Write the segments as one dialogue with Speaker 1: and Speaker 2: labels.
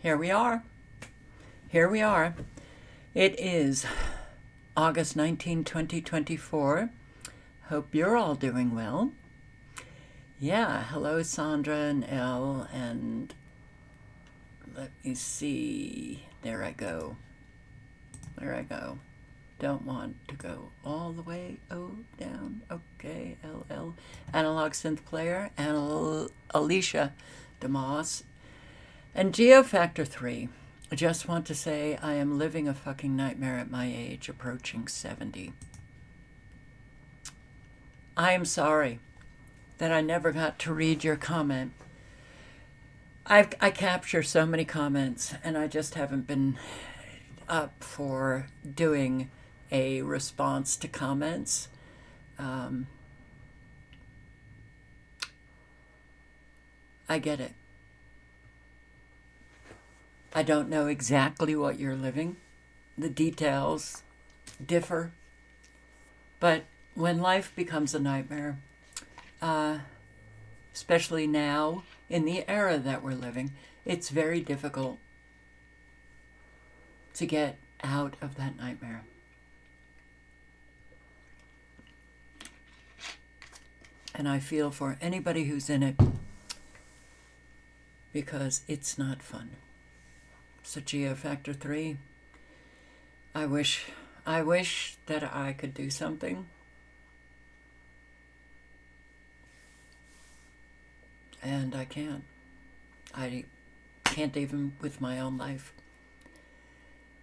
Speaker 1: here we are. Here we are. It is August 19, 2024. Hope you're all doing well. Yeah, hello Sandra and Elle, and let me see. There I go. There I go. Don't want to go all the way down. Okay, LL. Analog Synth Player, and Alicia DeMoss. And Geofactor 3. I just want to say I am living a fucking nightmare at my age, approaching 70. I am sorry that I never got to read your comment. I capture so many comments, and I just haven't been up for doing a response to comments. I get it. I don't know exactly what you're living. The details differ. But when life becomes a nightmare, especially now in the era that we're living, it's very difficult to get out of that nightmare. And I feel for anybody who's in it, because it's not fun. So Geofactor 3, I wish that I could do something. And I can't. I can't even with my own life.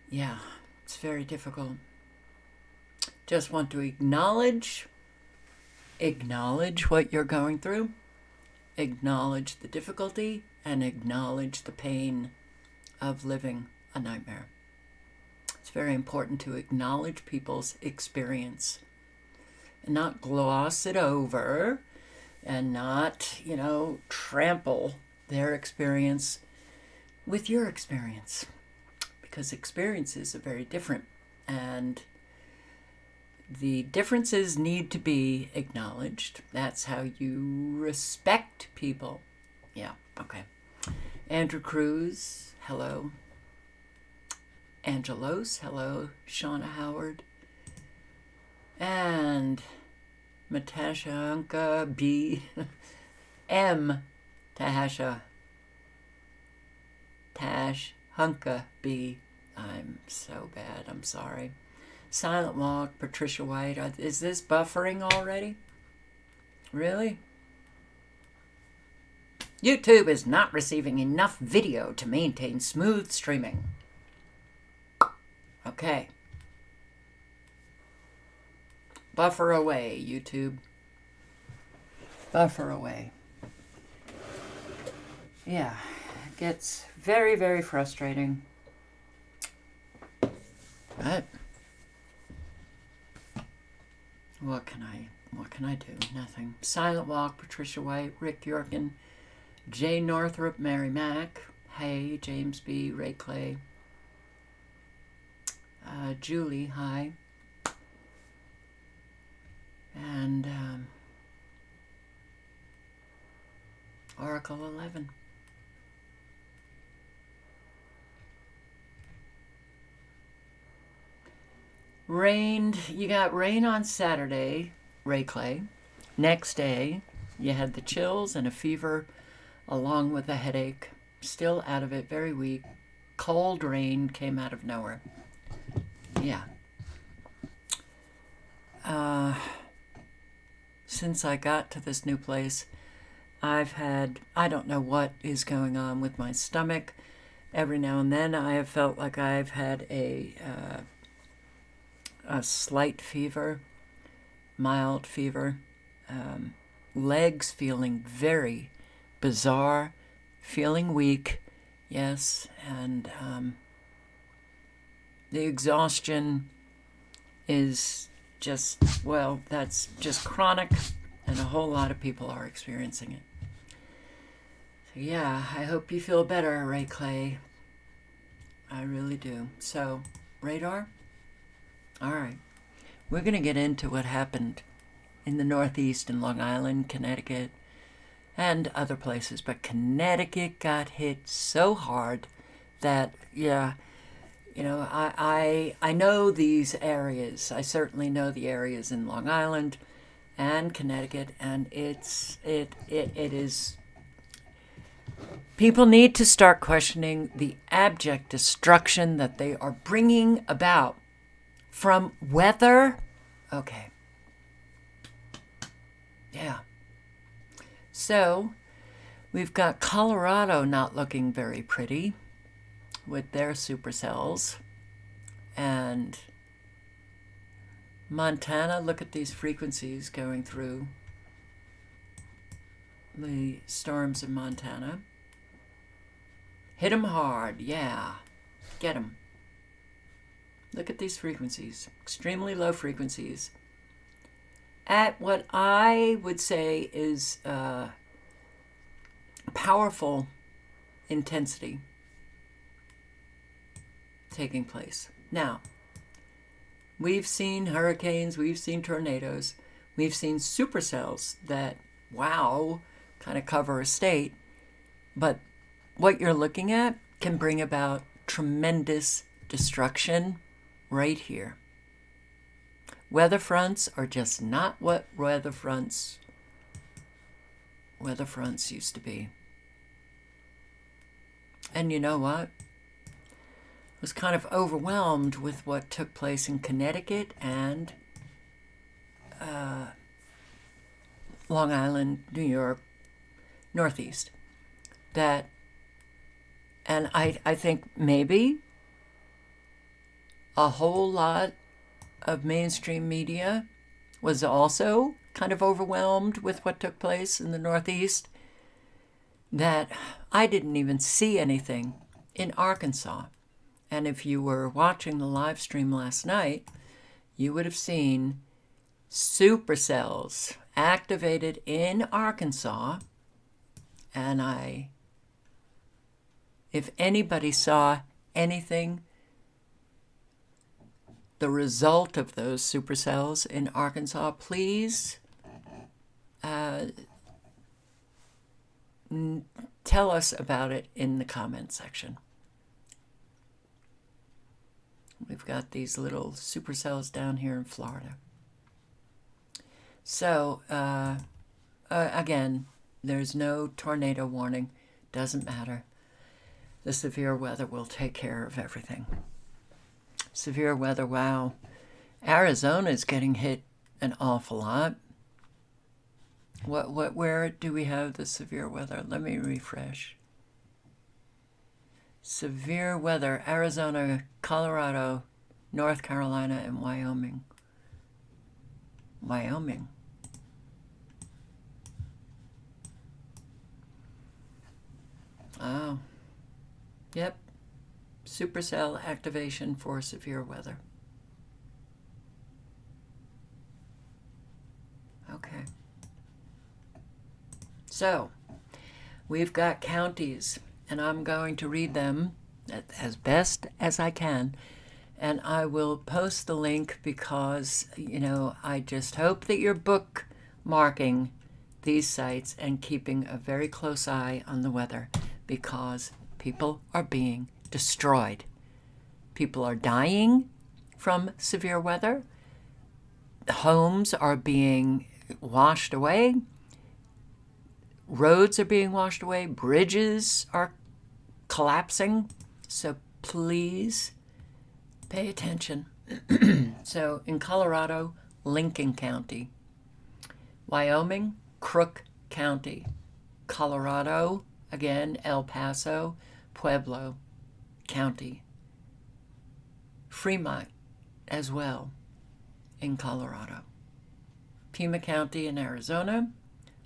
Speaker 1: Yeah, it's very difficult. Just want to acknowledge what you're going through, acknowledge the difficulty, and acknowledge the pain of living a nightmare. It's very important to acknowledge people's experience and not gloss it over and not, trample their experience with your experience, because experiences are very different, and the differences need to be acknowledged. That's how you respect people. Yeah, okay. Andrew Cruz, hello. Angelos, hello. Shauna Howard. And Matashanka B. M. Tahasha. Tash Hunka B. I'm so bad. I'm sorry. Silent Walk, Patricia White. Is this buffering already? Really? YouTube is not receiving enough video to maintain smooth streaming. Okay. Buffer away, YouTube. Buffer away. Yeah, it gets very, very frustrating. But what can I do? Nothing. Silent Walk, Patricia White, Rick Yorkin, Jay Northrup, Mary Mack, hey, James B., Ray Clay, Julie, hi, and Oracle 11. Rained. You got rain on Saturday, Ray Clay. Next day, you had the chills and a fever along with a headache. Still out of it, very weak. Cold rain came out of nowhere. Yeah. Since I got to this new place, I've had, I don't know what is going on with my stomach. Every now and then I have felt like I've had a slight fever, mild fever, legs feeling very bizarre, feeling weak, yes, and the exhaustion is just, well, that's just chronic, and a whole lot of people are experiencing it. So yeah, I hope you feel better, Ray Clay. I really do. So, radar? All right. We're going to get into what happened in the Northeast in Long Island, Connecticut, and other places. But Connecticut got hit so hard that, yeah, I know these areas. I certainly know the areas in Long Island and Connecticut, and it is. People need to start questioning the abject destruction that they are bringing about from weather. Okay. Yeah. So, we've got Colorado not looking very pretty with their supercells. And Montana, look at these frequencies going through the storms in Montana. Hit them hard, yeah. Get them. Look at these frequencies, extremely low frequencies, at what I would say is powerful intensity taking place. Now, we've seen hurricanes, we've seen tornadoes, we've seen supercells that, wow, kind of cover a state, but what you're looking at can bring about tremendous destruction right here. Weather fronts are just not what weather fronts used to be. And you know what? I was kind of overwhelmed with what took place in Connecticut and Long Island, New York, Northeast. And I think maybe a whole lot of mainstream media was also kind of overwhelmed with what took place in the Northeast, that I didn't even see anything in Arkansas. And if you were watching the live stream last night, you would have seen supercells activated in Arkansas. And if anybody saw anything, the result of those supercells in Arkansas, please tell us about it in the comment section. We've got these little supercells down here in Florida. So, again, there's no tornado warning. Doesn't matter. The severe weather will take care of everything. Severe weather, wow. Arizona is getting hit an awful lot. Where do we have the severe weather? Let me refresh. Severe weather, Arizona, Colorado, North Carolina, and Wyoming. Wyoming. Oh. Yep. Supercell activation for severe weather. Okay. So, we've got counties, and I'm going to read them as best as I can. And I will post the link because, I just hope that you're bookmarking these sites and keeping a very close eye on the weather, because people are being destroyed. People are dying from severe weather. Homes are being washed away. Roads are being washed away. Bridges are collapsing. So please pay attention. So in Colorado, Lincoln County. Wyoming, Crook County. Colorado, again, El Paso, Pueblo County. Fremont as well in Colorado. Pima County in Arizona.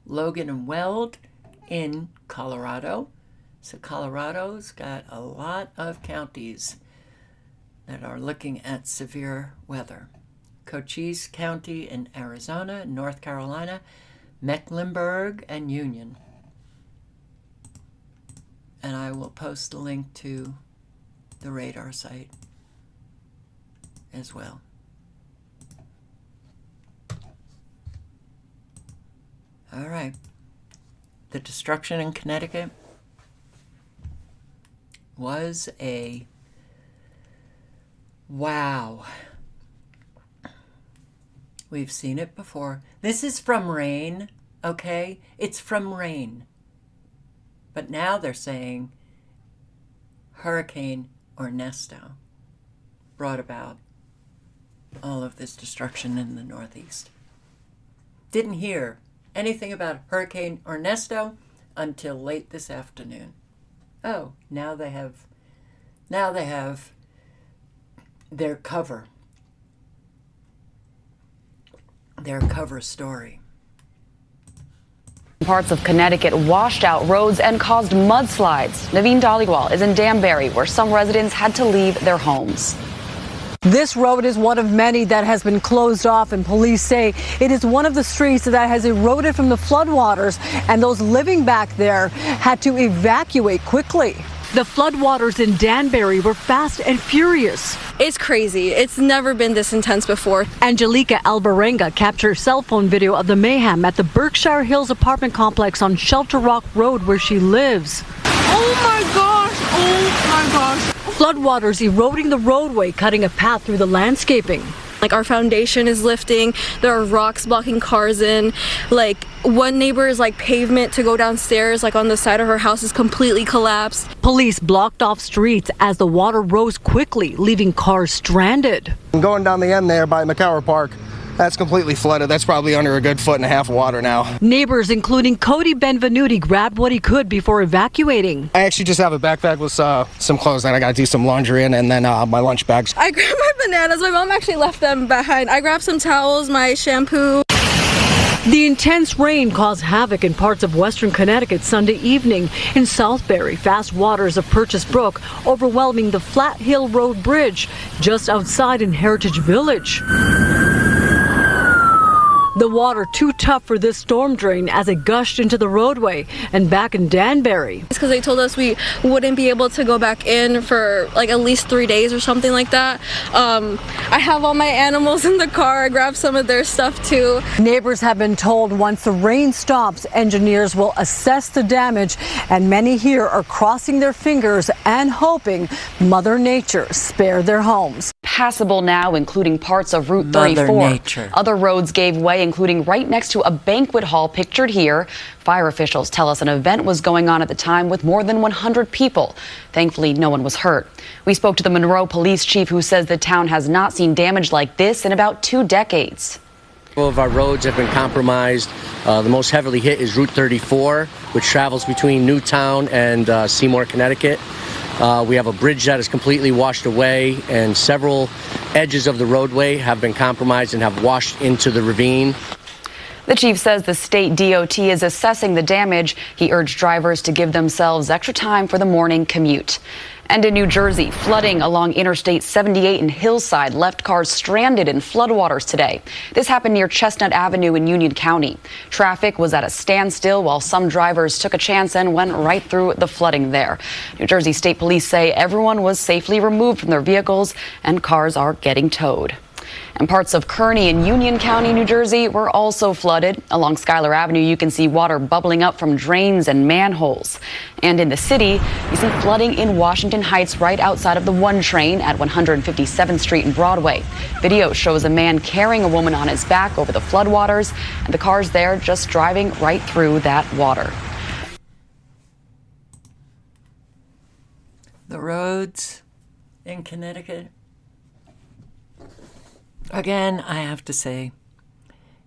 Speaker 1: Logan and Weld in Colorado. So Colorado's got a lot of counties that are looking at severe weather. Cochise County in Arizona, North Carolina, Mecklenburg, and Union. And I will post a link to the radar site as well. All right. The destruction in Connecticut was a wow. We've seen it before. This is from rain, okay? It's from rain. But now they're saying Hurricane Ernesto brought about all of this destruction in the Northeast. Didn't hear anything about Hurricane Ernesto until late this afternoon. Oh, now they have their cover story.
Speaker 2: Parts of Connecticut washed out roads and caused mudslides. Naveen Dhaliwal is in Danbury, where some residents had to leave their homes.
Speaker 3: This road is one of many that has been closed off, and police say it is one of the streets that has eroded from the floodwaters, and those living back there had to evacuate quickly. The floodwaters in Danbury were fast and furious.
Speaker 4: It's crazy. It's never been this intense before.
Speaker 3: Angelica Alvarenga captured cell phone video of the mayhem at the Berkshire Hills apartment complex on Shelter Rock Road where she lives.
Speaker 4: Oh my gosh! Oh my gosh!
Speaker 3: Floodwaters eroding the roadway, cutting a path through the landscaping.
Speaker 4: Like, our foundation is lifting. There are rocks blocking cars in. Like, one neighbor's pavement to go downstairs, on the side of her house, is completely collapsed.
Speaker 3: Police blocked off streets as the water rose quickly, leaving cars stranded.
Speaker 5: Going down the end there by McCower Park, that's completely flooded. That's probably under a good 1.5 feet of water now.
Speaker 3: Neighbors, including Cody Benvenuti, grabbed what he could before evacuating.
Speaker 5: I actually just have a backpack with some clothes that I got to do some laundry in, and then my lunch bags.
Speaker 4: I grabbed my bananas. My mom actually left them behind. I grabbed some towels, my shampoo.
Speaker 3: The intense rain caused havoc in parts of western Connecticut Sunday evening. In Southbury, fast waters of Purchase Brook overwhelming the Flat Hill Road Bridge just outside in Heritage Village. The water too tough for this storm drain as it gushed into the roadway. And back in Danbury,
Speaker 4: It's because they told us we wouldn't be able to go back in for at least 3 days or something like that. I have all my animals in the car. I grabbed some of their stuff too.
Speaker 3: neighbors have been told once the rain stops, engineers will assess the damage, and many here are crossing their fingers and hoping Mother Nature spare their homes.
Speaker 2: Passable now, including parts of Route
Speaker 1: Mother
Speaker 2: 34.
Speaker 1: Nature.
Speaker 2: Other roads gave way, including right next to a banquet hall pictured here. Fire officials tell us an event was going on at the time with more than 100 people. Thankfully, no one was hurt. We spoke to the Monroe police chief, who says the town has not seen damage like this in about 2 decades.
Speaker 6: All of our roads have been compromised. The most heavily hit is Route 34, which travels between Newtown and Seymour, Connecticut. We have a bridge that is completely washed away, and several edges of the roadway have been compromised and have washed into the ravine.
Speaker 2: The chief says the state DOT is assessing the damage. He urged drivers to give themselves extra time for the morning commute. And in New Jersey, flooding along Interstate 78 in Hillside left cars stranded in floodwaters today. This happened near Chestnut Avenue in Union County. Traffic was at a standstill while some drivers took a chance and went right through the flooding there. New Jersey State Police say everyone was safely removed from their vehicles and cars are getting towed. And parts of Kearney and Union County, New Jersey, were also flooded. Along Schuyler Avenue, you can see water bubbling up from drains and manholes. And in the city, you see flooding in Washington Heights right outside of the 1 train at 157th Street and Broadway. Video shows a man carrying a woman on his back over the floodwaters, and the cars there just driving right through that water.
Speaker 1: The roads in Connecticut. Again, I have to say,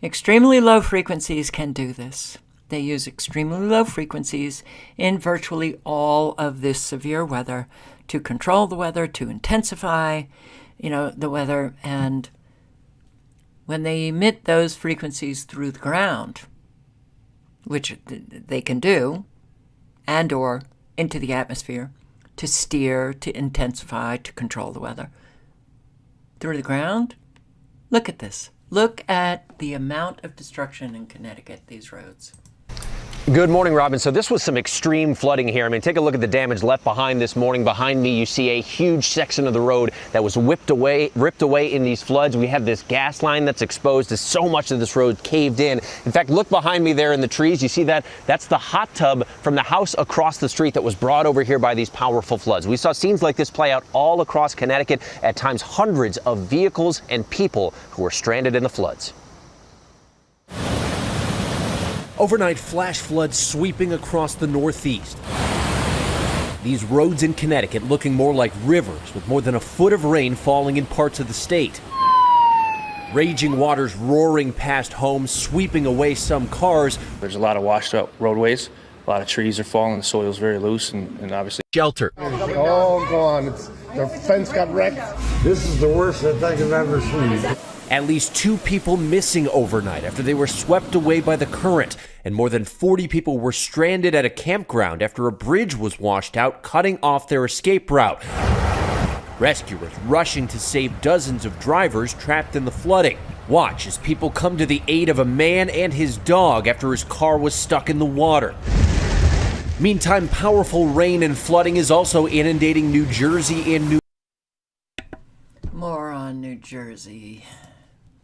Speaker 1: extremely low frequencies can do this. They use extremely low frequencies in virtually all of this severe weather to control the weather, to intensify, the weather. And when they emit those frequencies through the ground, which they can do, and or into the atmosphere, to steer, to intensify, to control the weather. Through the ground, look at this. Look at the amount of destruction in Connecticut, these roads.
Speaker 7: Good morning, Robin. So this was some extreme flooding here. I mean, take a look at the damage left behind this morning. Behind me, you see a huge section of the road that was ripped away in these floods. We have this gas line that's exposed as so much of this road caved in. In fact, look behind me there in the trees. You see that? That's the hot tub from the house across the street that was brought over here by these powerful floods. We saw scenes like this play out all across Connecticut. At times, hundreds of vehicles and people who were stranded in the floods.
Speaker 8: Overnight flash floods sweeping across the Northeast. These roads in Connecticut looking more like rivers, with more than a foot of rain falling in parts of the state. Raging waters roaring past homes, sweeping away some cars.
Speaker 9: There's a lot of washed up roadways. A lot of trees are falling, the soil's very loose, and obviously
Speaker 8: shelter.
Speaker 10: Oh, go on. The fence got wrecked. This is the worst I think I've ever seen.
Speaker 8: At least 2 people missing overnight after they were swept away by the current, and more than 40 people were stranded at a campground after a bridge was washed out, cutting off their escape route. Rescuers rushing to save dozens of drivers trapped in the flooding. Watch as people come to the aid of a man and his dog after his car was stuck in the water. Meantime, powerful rain and flooding is also inundating New Jersey and
Speaker 1: More on New Jersey.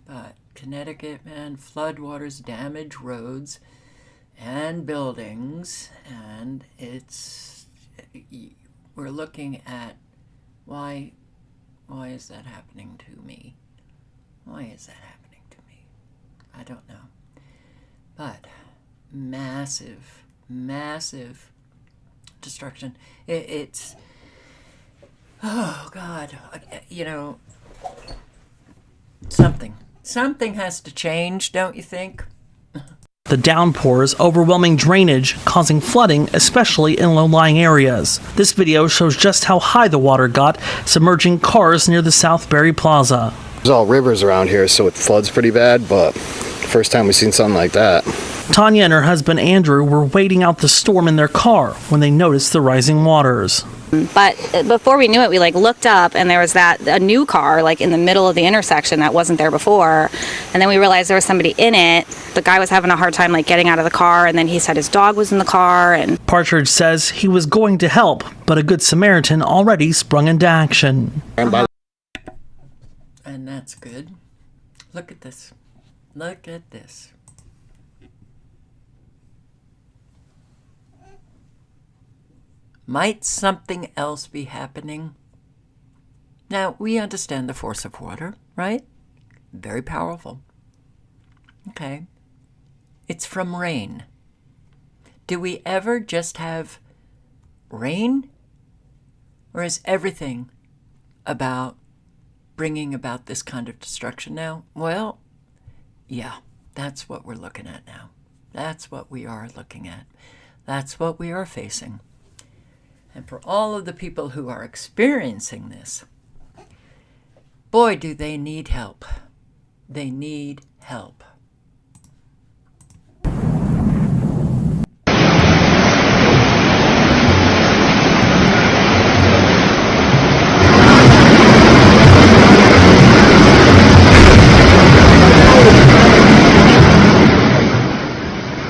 Speaker 1: But Connecticut, man, floodwaters damage roads and buildings, and we're looking at why is that happening to me? Why is that happening to me? I don't know. But massive destruction. It's oh God, Something has to change, don't you think?
Speaker 11: The downpours, overwhelming drainage, causing flooding, especially in low-lying areas. This video shows just how high the water got, submerging cars near the Southbury Plaza.
Speaker 12: There's all rivers around here, so it floods pretty bad, but first time we've seen something like that.
Speaker 11: Tanya and her husband Andrew were waiting out the storm in their car when they noticed the rising waters.
Speaker 13: But before we knew it, we looked up and there was a new car in the middle of the intersection that wasn't there before. And then we realized there was somebody in it. The guy was having a hard time getting out of the car, and then he said his dog was in the car. And
Speaker 11: Partridge says he was going to help, but a good Samaritan already sprung into action.
Speaker 1: And that's good. Look at this. Look at this. Might something else be happening? Now, we understand the force of water, right? Very powerful. Okay. It's from rain. Do we ever just have rain? Or is everything about bringing about this kind of destruction now? Well, yeah, that's what we're looking at now. That's what we are looking at. That's what we are facing. And for all of the people who are experiencing this, boy, do they need help. They need help.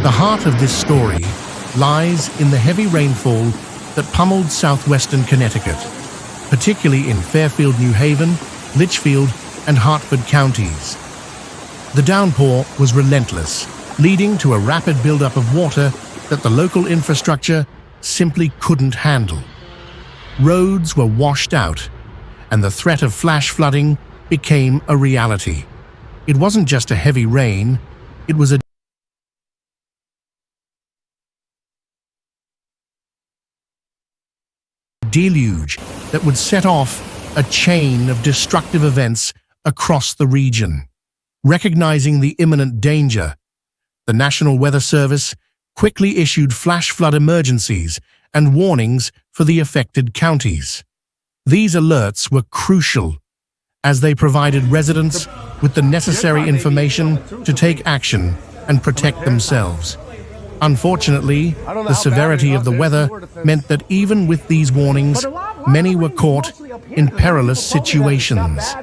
Speaker 14: The heart of this story lies in the heavy rainfall that pummeled southwestern Connecticut, particularly in Fairfield, New Haven, Litchfield, and Hartford counties. The downpour was relentless, leading to a rapid buildup of water that the local infrastructure simply couldn't handle. Roads were washed out, and the threat of flash flooding became a reality. It wasn't just a heavy rain, it was a deluge that would set off a chain of destructive events across the region. Recognizing the imminent danger, the National Weather Service quickly issued flash flood emergencies and warnings for the affected counties. These alerts were crucial as they provided residents with the necessary information to take action and protect themselves. Unfortunately, the severity of the weather meant that even with these warnings, many were caught in perilous situations.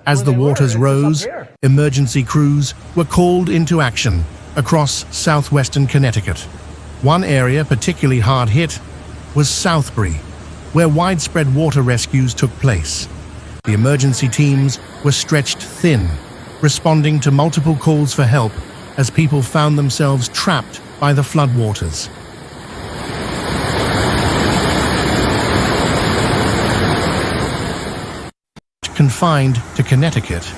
Speaker 14: As the waters rose, emergency crews were called into action across southwestern Connecticut. One area particularly hard hit was Southbury, where widespread water rescues took place. The emergency teams were stretched thin, responding to multiple calls for help as people found themselves trapped by the floodwaters. Confined to Connecticut.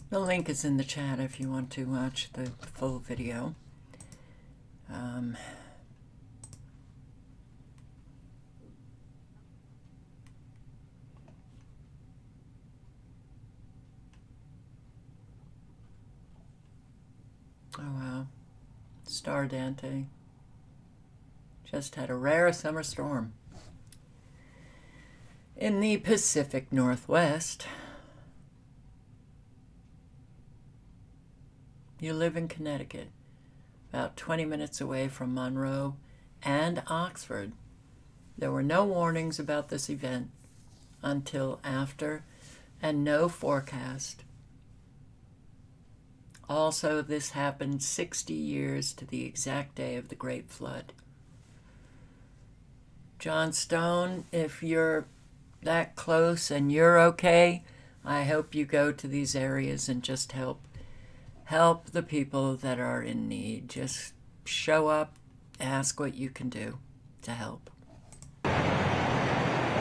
Speaker 1: The link is in the chat if you want to watch the full video. Oh wow, Star Dante just had a rare summer storm in the Pacific Northwest. You live in Connecticut, about 20 minutes away from Monroe and Oxford. There were no warnings about this event until after, and no forecast. Also, this happened 60 years to the exact day of the Great Flood. John Stone, if you're that close and you're okay, I hope you go to these areas and just help the people that are in need. Just show up, ask what you can do to help.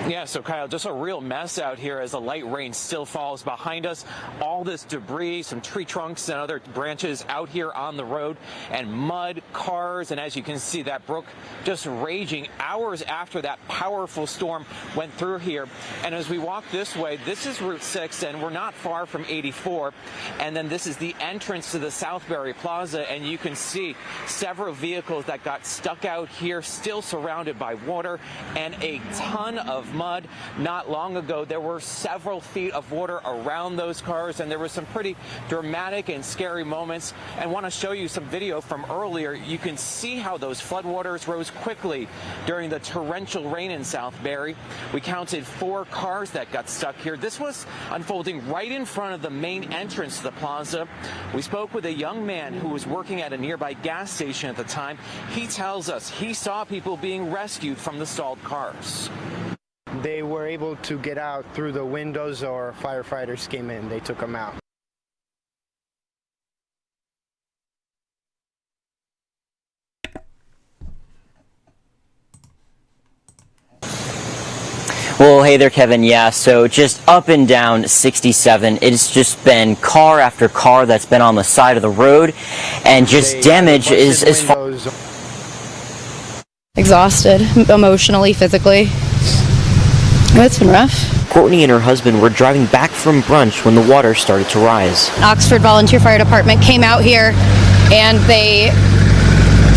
Speaker 15: Yeah, so Kyle, just a real mess out here as the light rain still falls behind us. All this debris, some tree trunks and other branches out here on the road, and mud, cars, and as you can see, that brook just raging hours after that powerful storm went through here. And as we walk this way, this is Route 6, and we're not far from 84. And then this is the entrance to the Southbury Plaza, and you can see several vehicles that got stuck out here, still surrounded by water and a ton of mud. Not long ago, there were several feet of water around those cars, and there were some pretty dramatic and scary moments. And want to show you some video from earlier. You can see how those floodwaters rose quickly during the torrential rain in Southbury. We counted 4 cars that got stuck here. This was unfolding right in front of the main entrance to the plaza. We spoke with a young man who was working at a nearby gas station at the time. He tells us he saw people being rescued from the stalled cars.
Speaker 16: They were able to get out through the windows, or firefighters came in. They took them out.
Speaker 17: Well, hey there, Kevin. Yeah, so just up and down 67. It's just been car after car that's been on the side of the road, and just damage is as far.
Speaker 18: Exhausted, emotionally, physically. It's been rough.
Speaker 17: Courtney and her husband were driving back from brunch when the water started to rise.
Speaker 18: Oxford Volunteer Fire Department came out here and they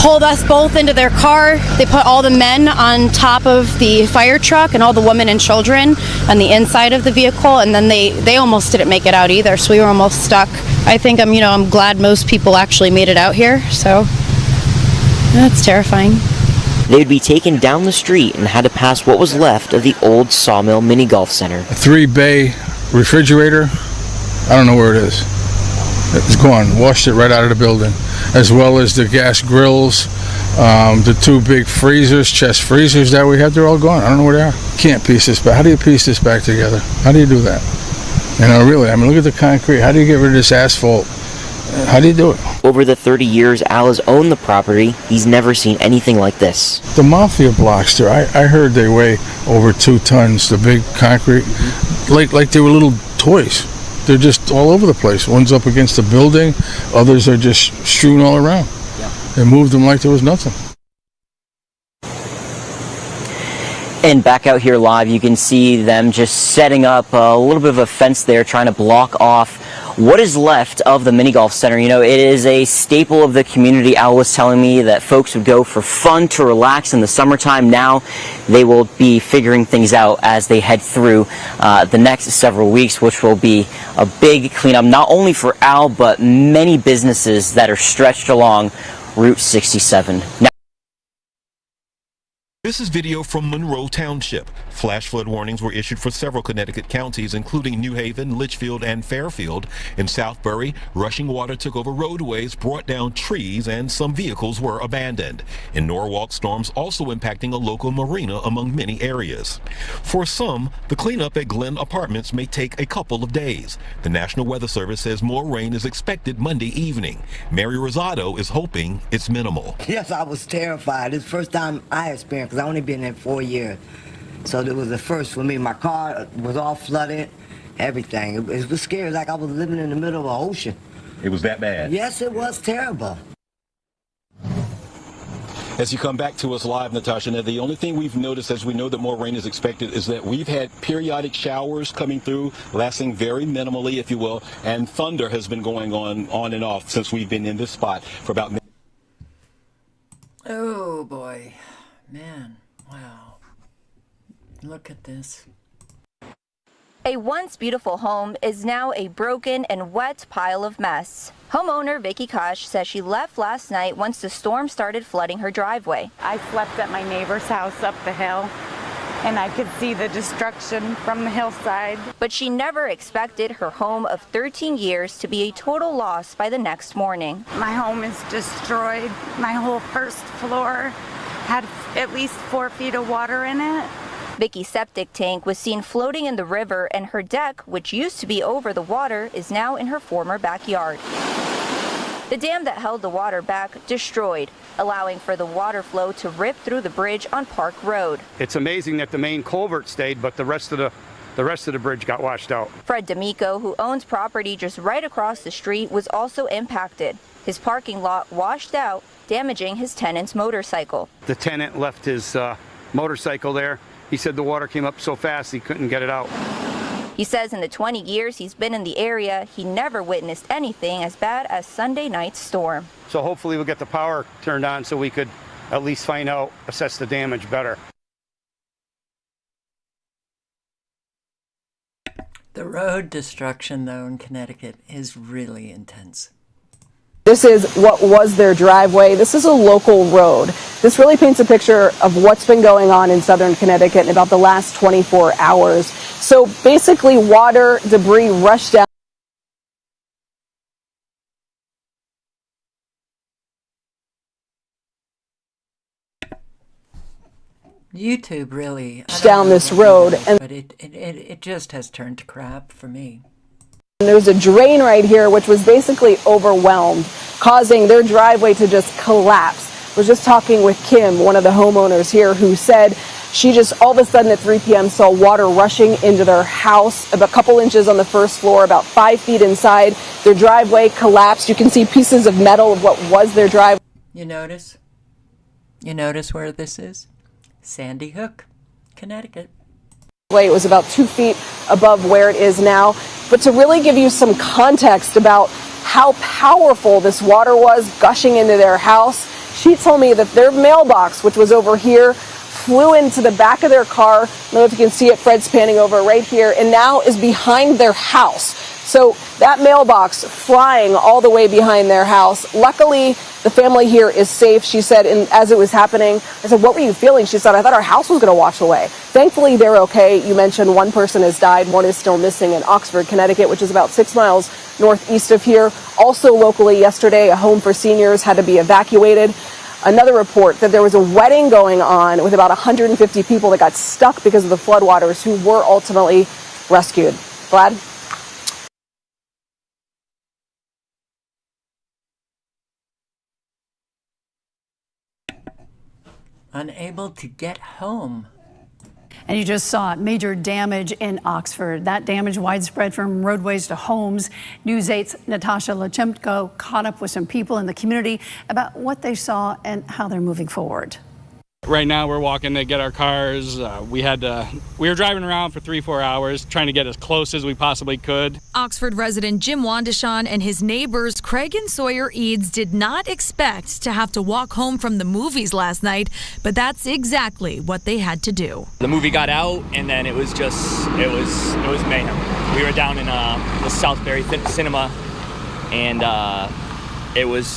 Speaker 18: pulled us both into their car. They put all the men on top of the fire truck and all the women and children on the inside of the vehicle, and then they almost didn't make it out either, so we were almost stuck. I think I'm glad most people actually made it out here, so that's terrifying.
Speaker 17: They would be taken down the street and had to pass what was left of the old Sawmill mini golf center.
Speaker 19: A 3-bay refrigerator, I don't know where it is. It's gone, washed it right out of the building. As well as the gas grills, the 2 big freezers, chest freezers that we had, they're all gone. I don't know where they are. Can't piece this back. How do you piece this back together? How do you do that? Really, look at the concrete. How do you get rid of this asphalt? How do you do it?
Speaker 17: Over the 30 years Al has owned the property, he's never seen anything like this.
Speaker 19: The Mafia blocks there, I heard they weigh over 2 tons, the big concrete, like they were little toys. They're just all over the place. One's up against the building, others are just strewn all around. Yeah. They moved them like there was nothing.
Speaker 17: And back out here live, you can see them just setting up a little bit of a fence there, trying to block off what is left of the mini golf center. You know, it is a staple of the community. Al was telling me that folks would go for fun to relax in the summertime. Now they will be figuring things out as they head through the next several weeks, which will be a big cleanup, not only for Al, but many businesses that are stretched along Route 67. Now,
Speaker 20: this is video from Monroe Township. Flash flood warnings were issued for several Connecticut counties, including New Haven, Litchfield, and Fairfield. In Southbury, rushing water took over roadways, brought down trees, and some vehicles were abandoned. In Norwalk, storms also impacting a local marina among many areas. For some, the cleanup at Glen Apartments may take a couple of days. The National Weather Service says more rain is expected Monday evening. Mary Rosado is hoping it's minimal.
Speaker 21: Yes, I was terrified. It's the first time I experienced, because I've only been there 4 years. So it was the first for me. My car was all flooded, everything. It was scary, like I was living in the middle of an ocean.
Speaker 20: It was that bad?
Speaker 21: Yes, it was terrible.
Speaker 20: As you come back to us live, Natasha, now the only thing we've noticed as we know that more rain is expected is that we've had periodic showers coming through, lasting very minimally, if you will, and thunder has been going on and off since we've been in this spot for about...
Speaker 1: Oh, boy. Man, wow. Look at this.
Speaker 22: A once beautiful home is now a broken and wet pile of mess. Homeowner Vicky Kosh says she left last night once the storm started flooding her driveway.
Speaker 23: I slept at my neighbor's house up the hill, and I could see the destruction from the hillside.
Speaker 22: But she never expected her home of 13 years to be a total loss by the next morning.
Speaker 23: My home is destroyed. My whole first floor had at least 4 feet of water in it.
Speaker 22: Vicky's septic tank was seen floating in the river, and her deck, which used to be over the water, is now in her former backyard. The dam that held the water back destroyed, allowing for the water flow to rip through the bridge on Park Road.
Speaker 24: It's amazing that the main culvert stayed, but the rest of the bridge got washed out.
Speaker 22: Fred D'Amico, who owns property just right across the street, was also impacted. His parking lot washed out, damaging his tenant's motorcycle.
Speaker 24: The tenant left his motorcycle there. He said the water came up so fast he couldn't get it out.
Speaker 22: He says in the 20 years he's been in the area, he never witnessed anything as bad as Sunday night's storm.
Speaker 24: So hopefully we'll get the power turned on so we could at least find out, assess the damage better.
Speaker 1: The road destruction, though, in Connecticut is really intense.
Speaker 25: This is what was their driveway. This is a local road. This really paints a picture of what's been going on in southern Connecticut in about the last 24 hours. So basically, water, debris rushed down.
Speaker 1: YouTube really
Speaker 25: Down this road, and
Speaker 1: but it just has turned to crap for me.
Speaker 25: There's a drain right here which was basically overwhelmed, causing their driveway to just collapse. I was just talking with Kim, one of the homeowners here, who said she just all of a sudden at 3 p.m. saw water rushing into their house, about a couple inches on the first floor, about 5 feet inside. Their driveway collapsed. You can see pieces of metal of what was their driveway.
Speaker 1: You notice? You notice where this is? Sandy Hook, Connecticut.
Speaker 25: It was about 2 feet above where it is now. But to really give you some context about how powerful this water was gushing into their house, she told me that their mailbox, which was over here, flew into the back of their car. I don't know if you can see it, Fred's panning over right here, and now is behind their house. So that mailbox flying all the way behind their house. Luckily, the family here is safe, she said, and as it was happening, I said, what were you feeling? She said, I thought our house was going to wash away. Thankfully, they're okay. You mentioned one person has died. One is still missing in Oxford, Connecticut, which is about 6 miles northeast of here. Also locally yesterday, a home for seniors had to be evacuated. Another report that there was a wedding going on with about 150 people that got stuck because of the floodwaters who were ultimately rescued. Vlad?
Speaker 1: Unable to get home.
Speaker 26: And you just saw major damage in Oxford. That damage widespread from roadways to homes. News 8's Natasha Lechemko caught up with some people in the community about what they saw and how they're moving forward.
Speaker 2: Right now we're walking to get our cars. We were driving around for 3-4 hours trying to get as close as we possibly could.
Speaker 3: Oxford resident Jim Wandishan and his neighbors Craig and Sawyer Eads did not expect to have to walk home from the movies last night, but that's exactly what they had to do.
Speaker 4: The movie got out, and then it was mayhem. We were down in the Southbury Cinema, and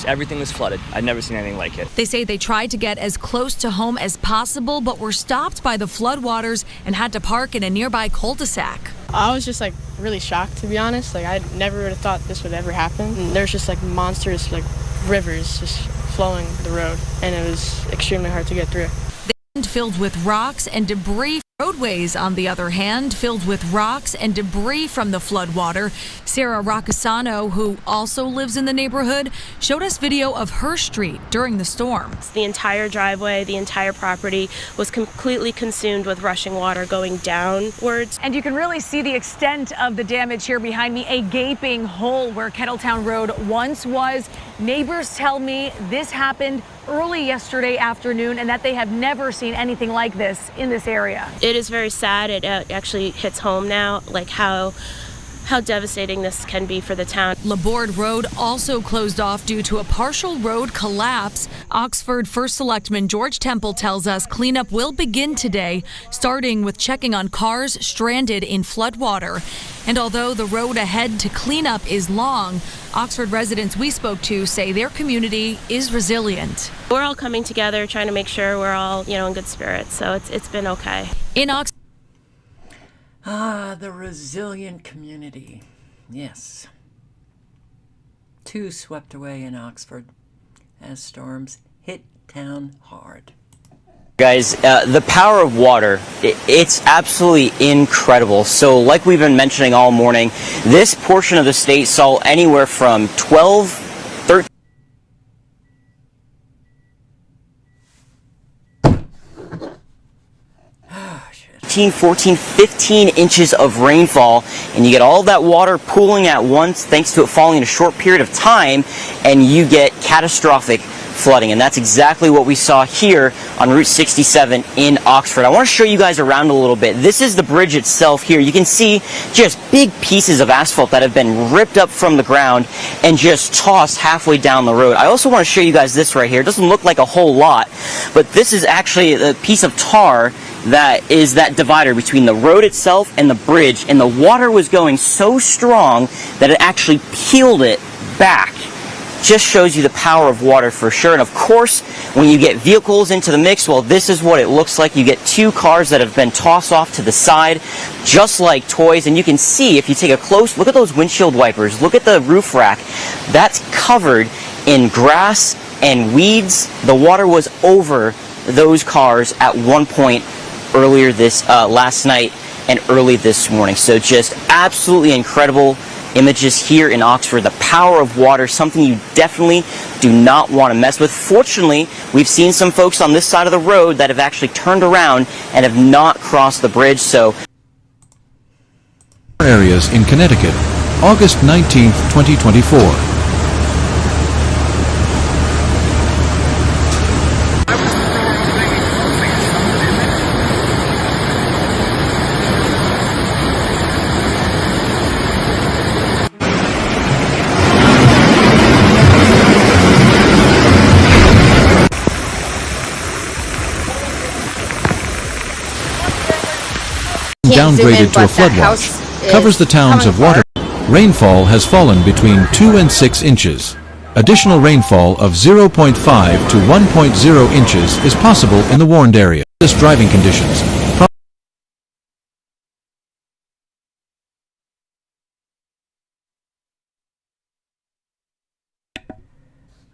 Speaker 4: everything was flooded. I'd never seen anything like it.
Speaker 3: They say they tried to get as close to home as possible, but were stopped by the floodwaters and had to park in a nearby cul-de-sac.
Speaker 5: I was just really shocked, to be honest. I never would have thought this would ever happen. And there's just monstrous rivers just flowing the road, and it was extremely hard to get through.
Speaker 3: The end filled with rocks and debris. Roadways, on the other hand, filled with rocks and debris from the floodwater. Sarah Raccasano, who also lives in the neighborhood, showed us video of her street during the storm.
Speaker 6: The entire driveway, the entire property was completely consumed with rushing water going downwards.
Speaker 7: And you can really see the extent of the damage here behind me, a gaping hole where Kettletown Road once was. Neighbors tell me this happened early yesterday afternoon and that they have never seen anything like this in this area.
Speaker 6: It is very sad. It actually hits home now, how devastating this can be for the town.
Speaker 3: Laborde Road also closed off due to a partial road collapse. Oxford First Selectman George Temple tells us cleanup will begin today, starting with checking on cars stranded in floodwater. And although the road ahead to cleanup is long, Oxford residents we spoke to say their community is resilient.
Speaker 6: We're all coming together, trying to make sure we're all, in good spirits. So it's been okay.
Speaker 3: In Oxford.
Speaker 1: The resilient community. Yes. 2 swept away in Oxford as storms hit town hard.
Speaker 17: Guys, the power of water, it's absolutely incredible. So like we've been mentioning all morning, this portion of the state saw anywhere from 12, 13, 14, 15 inches of rainfall, and you get all of that water pooling at once thanks to it falling in a short period of time, and you get catastrophic flooding. And that's exactly what we saw here on Route 67 in Oxford. I want to show you guys around a little bit. This is the bridge itself here. You can see just big pieces of asphalt that have been ripped up from the ground and just tossed halfway down the road. I also want to show you guys this right here. It doesn't look like a whole lot, but this is actually a piece of tar that is that divider between the road itself and the bridge, and the water was going so strong that it actually peeled it back. Just shows you the power of water for sure. And of course, when you get vehicles into the mix, well, this is what it looks like. You get 2 cars that have been tossed off to the side, just like toys. And you can see, if you take a close look at those windshield wipers, look at the roof rack, that's covered in grass and weeds. The water was over those cars at one point earlier this last night and early this morning. So just absolutely incredible images here in Oxford. The power of water, something you definitely do not want to mess with. Fortunately, we've seen some folks on this side of the road that have actually turned around and have not crossed the bridge. So
Speaker 27: areas in Connecticut, August 19th, 2024. Downgraded to a flood watch, covers the towns of water. Rainfall has fallen between 2 and 6 inches. Additional rainfall of 0.5 to 1.0 inches is possible in the warned area. This driving conditions.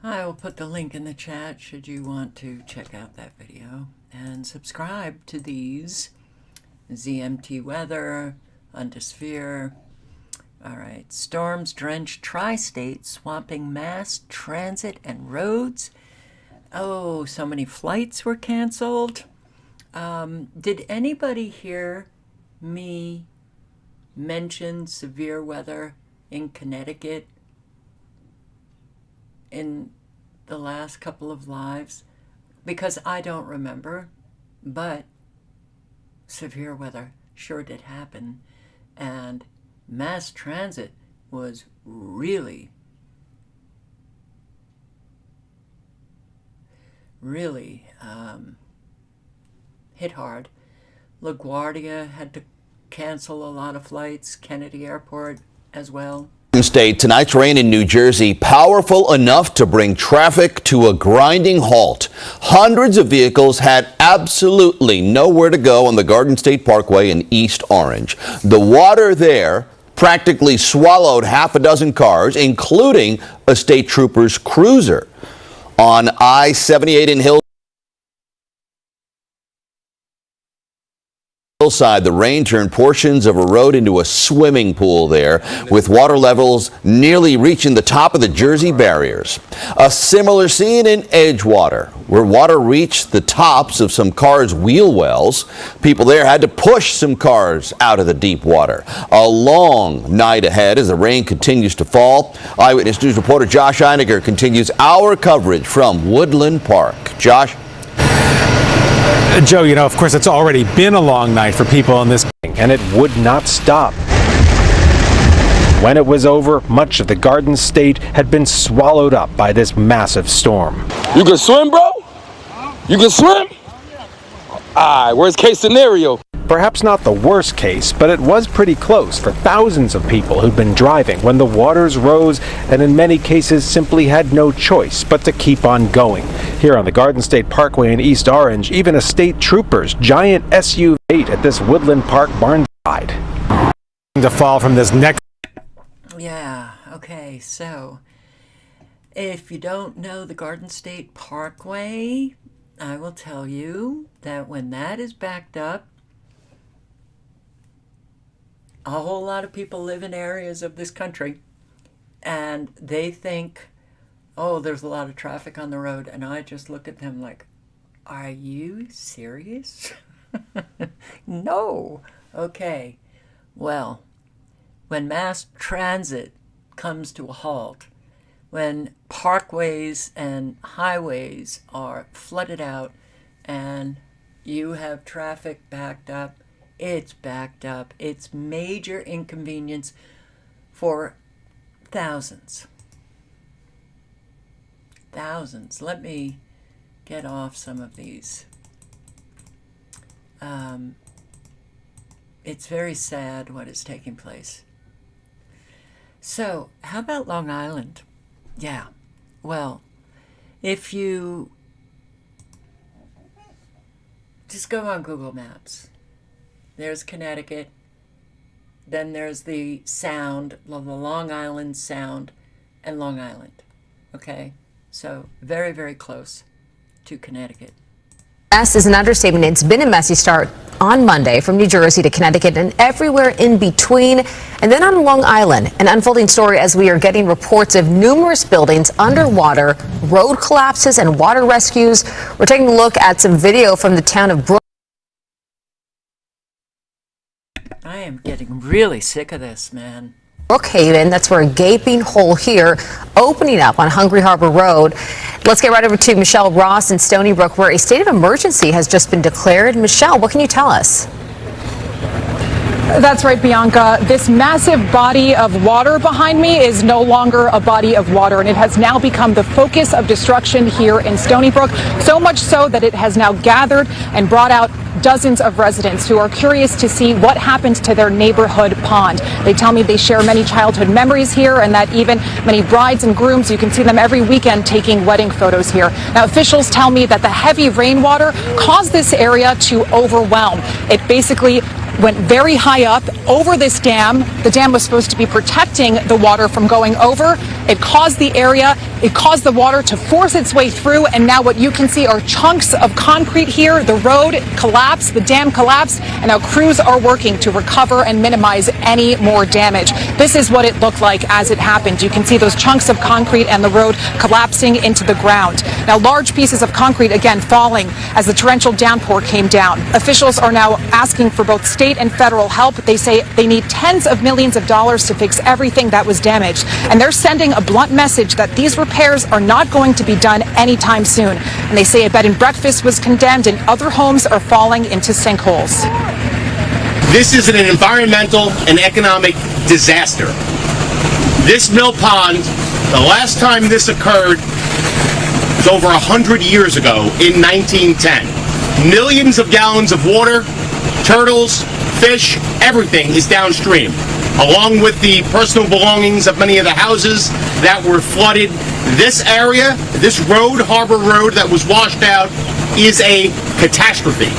Speaker 1: I will put the link in the chat should you want to check out that video and subscribe to these. ZMT weather, Undosphere. All right, storms drench tri-state, swamping mass transit and roads. Oh, so many flights were canceled. Did anybody hear me mention severe weather in Connecticut in the last couple of lives? Because I don't remember. But severe weather sure did happen, and mass transit was really hit hard. LaGuardia had to cancel a lot of flights, Kennedy Airport as well.
Speaker 8: State, tonight's rain in New Jersey powerful enough to bring traffic to a grinding halt. Hundreds of vehicles had absolutely nowhere to go on the Garden State Parkway in East Orange. The water there practically swallowed half a dozen cars, including a state trooper's cruiser. On I-78 in Hillside, the rain turned portions of a road into a swimming pool there, with water levels nearly reaching the top of the Jersey barriers. A similar scene in Edgewater, where water reached the tops of some cars' wheel wells. People there had to push some cars out of the deep water. A long night ahead as the rain continues to fall. Eyewitness News reporter Josh Einiger continues our coverage from Woodland Park. Josh?
Speaker 9: Joe, of course, it's already been a long night for people in this building, and it would not stop. When it was over, much of the Garden State had been swallowed up by this massive storm.
Speaker 10: You can swim, bro? You can swim? All right, worst case scenario.
Speaker 9: Perhaps not the worst case, but it was pretty close for thousands of people who'd been driving when the waters rose and in many cases simply had no choice but to keep on going. Here on the Garden State Parkway in East Orange, even a state trooper's giant SUV at this Woodland Park barn died. To fall from this next.
Speaker 1: Yeah, okay, so if you don't know the Garden State Parkway, I will tell you that when that is backed up, a whole lot of people live in areas of this country and they think, oh, there's a lot of traffic on the road. And I just look at them like, are you serious? No. Okay. Well, when mass transit comes to a halt, when parkways and highways are flooded out and you have traffic backed up, it's backed up. It's major inconvenience for thousands. Thousands. Let me get off some of these. It's very sad what is taking place. So, how about Long Island? Yeah. Well, if you just go on Google Maps, there's Connecticut, then there's the Sound, the Long Island Sound, and Long Island. Okay? So, very, very close to Connecticut.
Speaker 11: Mess is an understatement. It's been a messy start on Monday from New Jersey to Connecticut and everywhere in between. And then on Long Island, an unfolding story as we are getting reports of numerous buildings underwater, road collapses and water rescues. We're taking a look at some video from the town of Brook.
Speaker 1: I am getting really sick of this, man.
Speaker 11: Brookhaven, that's where a gaping hole here opening up on Hungry Harbor Road. Let's get right over to Michelle Ross in Stony Brook, where a state of emergency has just been declared. Michelle, what can you tell us?
Speaker 12: That's right, Bianca. This massive body of water behind me is no longer a body of water, and it has now become the focus of destruction here in Stony Brook, so much so that it has now gathered and brought out dozens of residents who are curious to see what happened to their neighborhood pond. They tell me they share many childhood memories here and that even many brides and grooms, you can see them every weekend taking wedding photos here. Now, officials tell me that the heavy rainwater caused this area to overwhelm. It basically went very high up over this dam. The dam was supposed to be protecting the water from going over. It caused the water to force its way through, and now what you can see are chunks of concrete here. The road collapsed, the dam collapsed, and now crews are working to recover and minimize any more damage. This is what it looked like as it happened. You can see those chunks of concrete and the road collapsing into the ground. Now, large pieces of concrete again falling as the torrential downpour came down. Officials are now asking for both state and federal help. They say they need tens of millions of dollars to fix everything that was damaged. And they're sending a blunt message that these repairs are not going to be done anytime soon. And they say a bed and breakfast was condemned and other homes are falling into sinkholes.
Speaker 13: This is an environmental and economic disaster. This mill pond, the last time this occurred was over 100 years ago in 1910. Millions of gallons of water, turtles, fish, everything is downstream, along with the personal belongings of many of the houses that were flooded. This area, this road, Harbor Road, that was washed out is a catastrophe.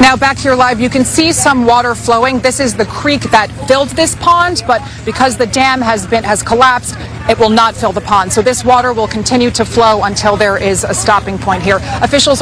Speaker 12: Now back here live, you can see some water flowing. This is the creek that filled this pond, but because the dam has collapsed, it will not fill the pond. So this water will continue to flow until there is a stopping point here. Officials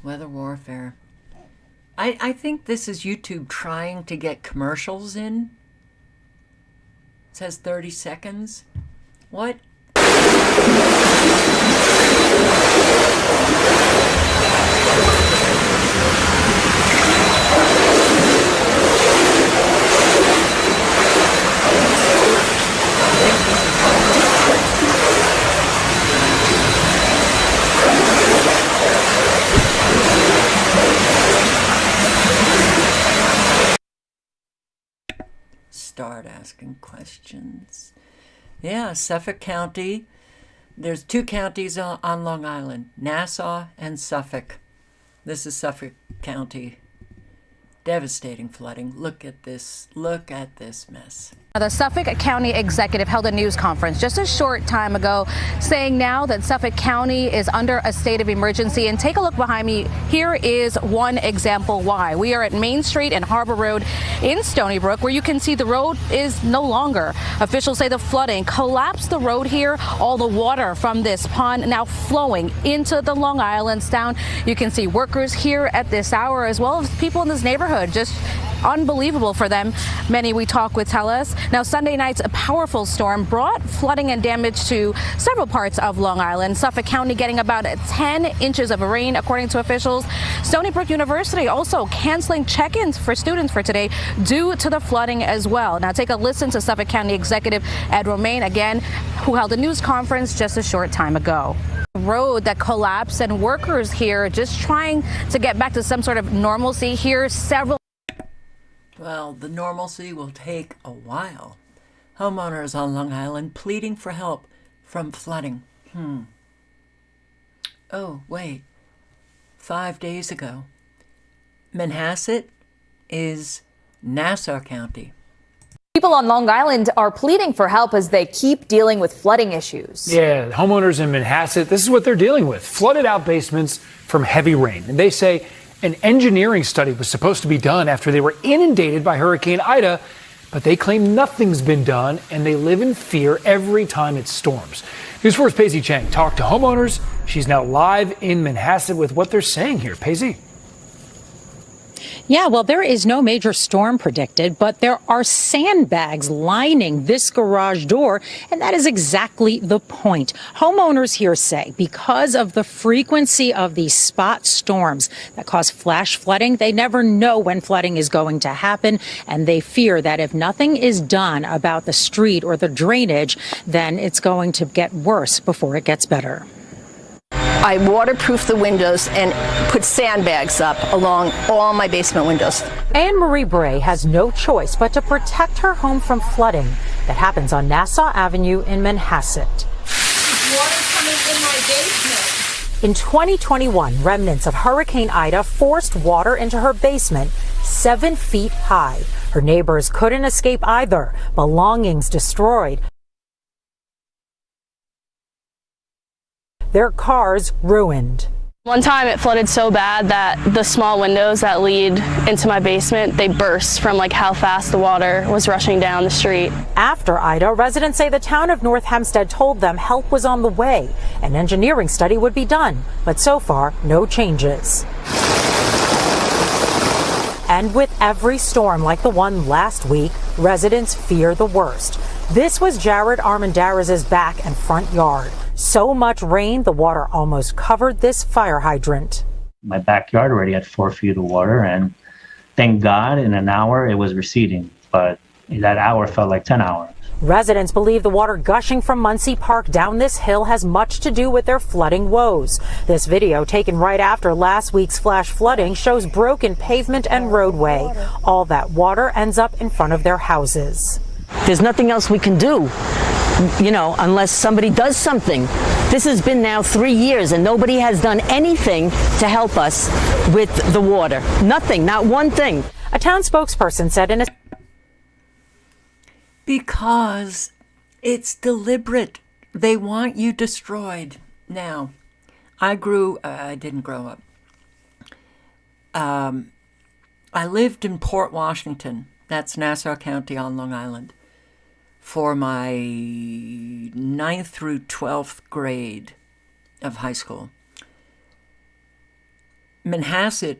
Speaker 1: Weather warfare. I think this is YouTube trying to get commercials in. It says 30 seconds. What? Start asking questions. Yeah, Suffolk County. There's two counties on Long Island, Nassau and Suffolk. This is Suffolk County. Devastating flooding. Look at this. Look at this mess.
Speaker 14: The Suffolk County executive held a news conference just a short time ago saying now that Suffolk County is under a state of emergency. And take a look behind me. Here is one example why. We are at Main Street and Harbor Road in Stony Brook, where you can see the road is no longer. Officials say the flooding collapsed the road here. All the water from this pond now flowing into the Long Island Sound. You can see workers here at this hour, as well as people in this neighborhood. Just unbelievable for them. Many we talk with tell us. Now, Sunday night's a powerful storm brought flooding and damage to several parts of Long Island. Suffolk County getting about 10 inches of rain, according to officials. Stony Brook University also canceling check-ins for students for today due to the flooding as well. Now, take a listen to Suffolk County Executive Ed Romaine, again, who held a news conference just a short time ago. Road that collapsed, and workers here just trying to get back to some sort of normalcy here.
Speaker 1: Well, the normalcy will take a while. Homeowners on Long Island pleading for help from flooding. Oh, wait. 5 days ago. Manhasset is Nassau County.
Speaker 15: People on Long Island are pleading for help as they keep dealing with flooding issues.
Speaker 16: Yeah, homeowners in Manhasset, this is what they're dealing with. Flooded out basements from heavy rain. And they say an engineering study was supposed to be done after they were inundated by Hurricane Ida, but they claim nothing's been done, and they live in fear every time it storms. News 4's Paisley Chang talked to homeowners. She's now live in Manhasset with what they're saying here. Paisley.
Speaker 18: Yeah, well, there is no major storm predicted, but there are sandbags lining this garage door, and that is exactly the point. Homeowners here say because of the frequency of these spot storms that cause flash flooding, they never know when flooding is going to happen, and they fear that if nothing is done about the street or the drainage, then it's going to get worse before it gets better.
Speaker 19: I waterproofed the windows and put sandbags up along all my basement windows.
Speaker 18: Anne Marie Bray has no choice but to protect her home from flooding that happens on Nassau Avenue in Manhasset.
Speaker 20: Water coming in my basement.
Speaker 18: In 2021, remnants of Hurricane Ida forced water into her basement 7 feet high. Her neighbors couldn't escape either. Belongings destroyed. Their cars ruined.
Speaker 5: One time it flooded so bad that the small windows that lead into my basement, they burst from like how fast the water was rushing down the street.
Speaker 18: After Ida, residents say the town of North Hempstead told them help was on the way. An engineering study would be done, but so far, no changes. And with every storm like the one last week, residents fear the worst. This was Jared Armandariz's back and front yard. So much rain, the water almost covered this fire hydrant.
Speaker 21: My backyard already had 4 feet of water, and thank God in an hour it was receding, but that hour felt like 10 hours.
Speaker 18: Residents believe the water gushing from Muncie Park down this hill has much to do with their flooding woes. This video, taken right after last week's flash flooding, shows broken pavement and roadway. All that water ends up in front of their houses.
Speaker 22: There's nothing else we can do, you know, unless somebody does something. This has been now 3 years and nobody has done anything to help us with the water. Nothing, not one thing.
Speaker 18: A town spokesperson said in a...
Speaker 1: Because it's deliberate. They want you destroyed. Now, I didn't grow up. I lived in Port Washington. That's Nassau County on Long Island. For my 9th through 12th grade of high school. Manhasset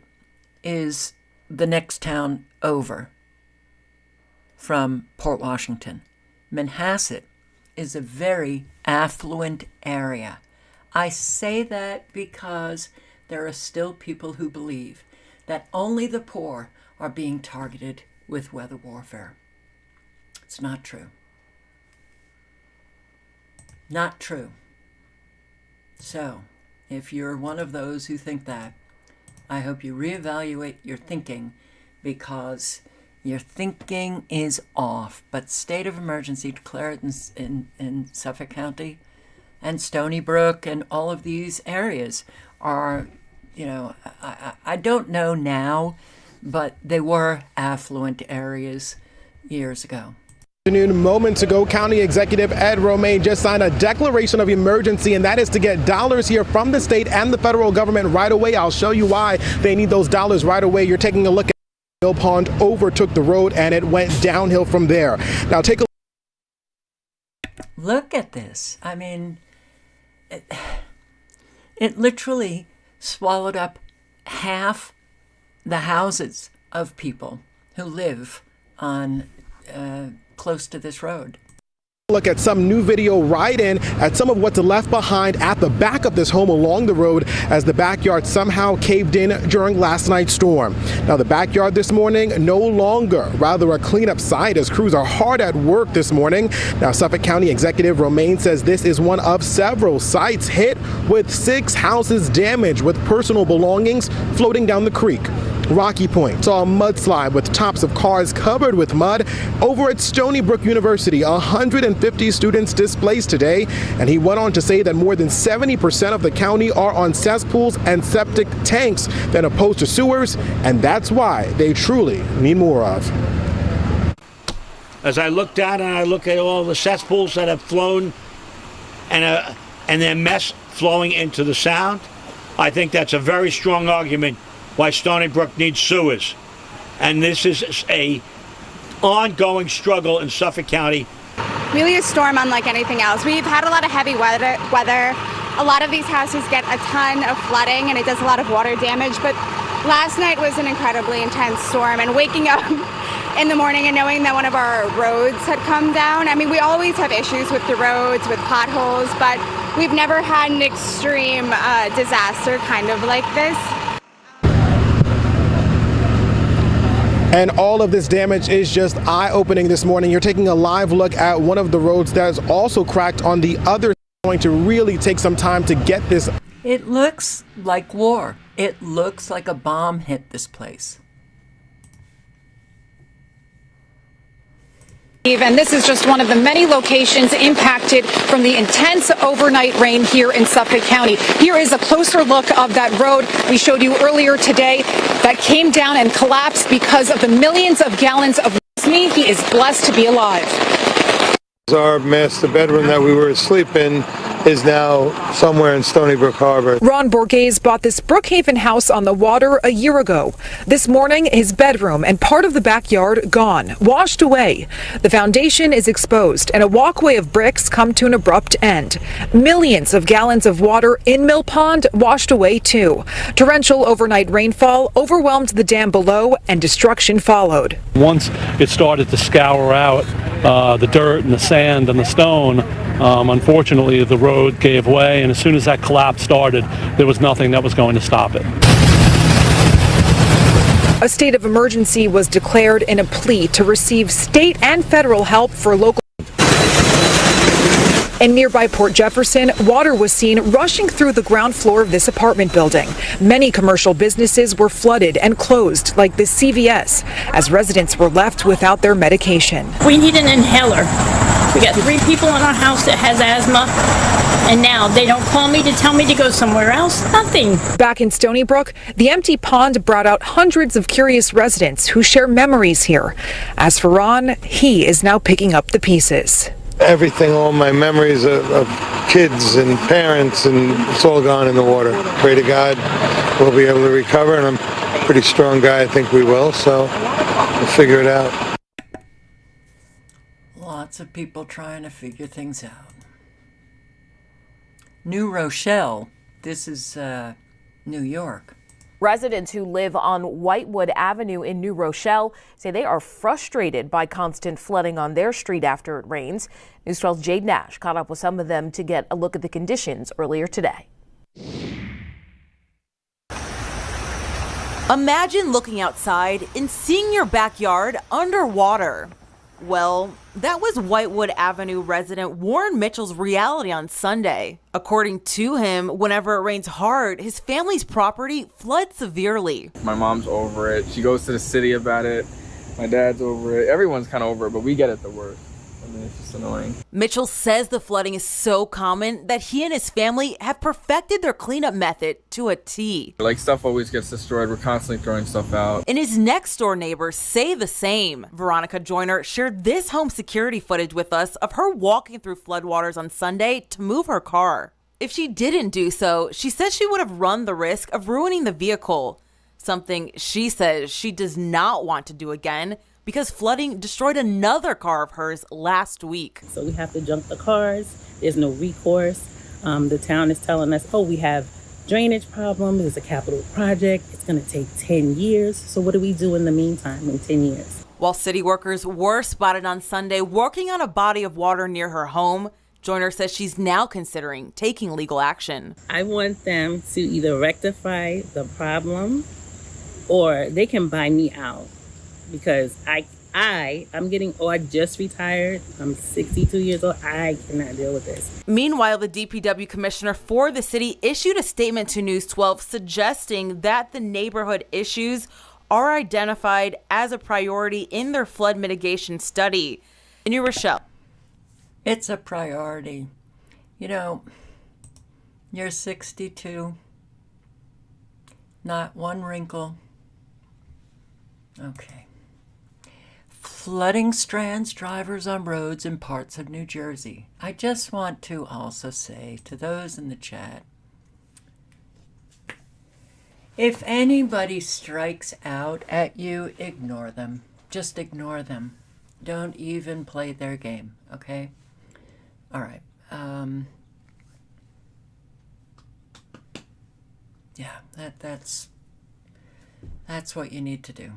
Speaker 1: is the next town over from Port Washington. Manhasset is a very affluent area. I say that because there are still people who believe that only the poor are being targeted with weather warfare. It's not true. Not true. So, if you're one of those who think that, I hope you reevaluate your thinking, because your thinking is off. But state of emergency declared in Suffolk County and Stony Brook and all of these areas are, you know, I don't know now, but they were affluent areas years ago.
Speaker 23: Moments ago, County Executive Ed Romaine just signed a declaration of emergency, and that is to get dollars here from the state and the federal government right away. I'll show you why they need those dollars right away. You're taking a look at Mill Pond, overtook the road, and it went downhill from there. Now take a
Speaker 1: look at this. I mean, it literally swallowed up half the houses of people who live on close to this road.
Speaker 23: Look at some new video right in at some of what's left behind at the back of this home along the road as the backyard somehow caved in during last night's storm. Now the backyard this morning no longer, rather a cleanup site as crews are hard at work this morning. Now Suffolk County Executive Romaine says this is one of several sites hit with 6 houses damaged with personal belongings floating down the creek. Rocky Point saw a mudslide with tops of cars covered with mud. Over at Stony Brook University, 150 students displaced today, and he went on to say that more than 70% of the county are on cesspools and septic tanks than opposed to sewers, and that's why they truly need more of.
Speaker 24: As I look down and I look at all the cesspools that have flown and their mess flowing into the Sound, I think that's a very strong argument why Stony Brook needs sewers. And this is a ongoing struggle in Suffolk County.
Speaker 28: Really a storm unlike anything else. We've had a lot of heavy weather. A lot of these houses get a ton of flooding and it does a lot of water damage, but Last night was an incredibly intense storm, and waking up in the morning and knowing that one of our roads had come down. I mean, we always have issues with the roads, with potholes, but we've never had an extreme disaster kind of like this.
Speaker 23: And all of this damage is just eye-opening this morning. You're taking a live look at one of the roads that is also cracked on the other. Going to really take some time to get this.
Speaker 1: It looks like war. It looks like a bomb hit this place.
Speaker 12: And this is just one of the many locations impacted from the intense overnight rain here in Suffolk County. Here is a closer look of that road we showed you earlier today that came down and collapsed because of the millions of gallons of me. He is blessed to be alive.
Speaker 2: Our master bedroom that we were asleep in is now somewhere in Stony Brook Harbor.
Speaker 12: Ron Borghese bought this Brookhaven house on the water a year ago. This morning, his bedroom and part of the backyard gone, washed away. The foundation is exposed and a walkway of bricks come to an abrupt end. Millions of gallons of water in Mill Pond washed away too. Torrential overnight rainfall overwhelmed the dam below and destruction followed.
Speaker 3: Once it started to scour out the dirt and the sand and the stone, unfortunately the road gave way, and as soon as that collapse started, there was nothing that was going to stop it.
Speaker 12: A state of emergency was declared in a plea to receive state and federal help for local. In nearby Port Jefferson, water was seen rushing through the ground floor of this apartment building. Many commercial businesses were flooded and closed, like the CVS, as residents were left without their medication.
Speaker 4: We need an inhaler. We got 3 people in our house that has asthma, and now they don't call me to tell me to go somewhere else. Nothing.
Speaker 12: Back in Stony Brook, the empty pond brought out hundreds of curious residents who share memories here. As for Ron, he is now picking up the pieces.
Speaker 2: Everything, all my memories of kids and parents, and it's all gone in the water. Pray to God we'll be able to recover, and I'm a pretty strong guy. I think we will, so we'll figure it out.
Speaker 1: Lots of people trying to figure things out. New Rochelle, this is New York.
Speaker 6: Residents who live on Whitewood Avenue in New Rochelle say they are frustrated by constant flooding on their street after it rains. News 12's Jade Nash caught up with some of them to get a look at the conditions earlier today.
Speaker 7: Imagine looking outside and seeing your backyard underwater. Well, that was Whitewood Avenue resident Warren Mitchell's reality on Sunday. According to him, whenever it rains hard, his family's property floods severely.
Speaker 17: My mom's over it. She goes to the city about it. My dad's over it. Everyone's kind of over it, but we get it the worst. I mean, it's just annoying.
Speaker 7: Mitchell says the flooding is so common that he and his family have perfected their cleanup method to a T.
Speaker 17: Like, stuff always gets destroyed. We're constantly throwing stuff out.
Speaker 7: And his next door neighbors say the same. Veronica Joyner shared this home security footage with us of her walking through floodwaters on Sunday to move her car. If she didn't do so, she says she would have run the risk of ruining the vehicle, something she says she does not want to do again, because flooding destroyed another car of hers last week.
Speaker 25: So we have to junk the cars. There's no recourse. The town is telling us, oh, we have drainage problems. It's a capital project. It's going to take 10 years. So what do we do in the meantime in 10 years?
Speaker 7: While city workers were spotted on Sunday working on a body of water near her home, Joyner says she's now considering taking legal action.
Speaker 25: I want them to either rectify the problem or they can buy me out. Because I'm getting old. I just retired. I'm 62 years old. I cannot deal with this.
Speaker 7: Meanwhile, the DPW commissioner for the city issued a statement to News 12 suggesting that the neighborhood issues are identified as a priority in their flood mitigation study. In New Rochelle.
Speaker 1: It's a priority. You know, you're 62. Not one wrinkle. Okay. Flooding strands drivers on roads in parts of New Jersey. I just want to also say to those in the chat, if anybody strikes out at you, ignore them. Just ignore them. Don't even play their game, okay? All right. Yeah, that's That's what you need to do.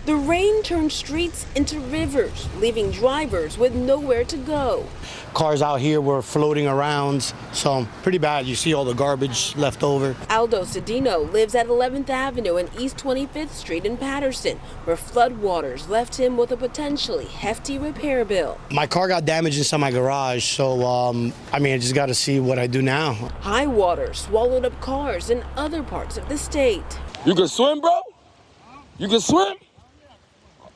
Speaker 8: The rain turned streets into rivers, leaving drivers with nowhere to go.
Speaker 9: Cars out here were floating around, so pretty bad. You see all the garbage left over.
Speaker 8: Aldo Cedino lives at 11th Avenue and East 25th Street in Patterson, where floodwaters left him with a potentially hefty repair bill.
Speaker 9: My car got damaged inside my garage, so I just got to see what I do now.
Speaker 8: High water swallowed up cars in other parts of the state.
Speaker 10: You can swim, bro? You can swim?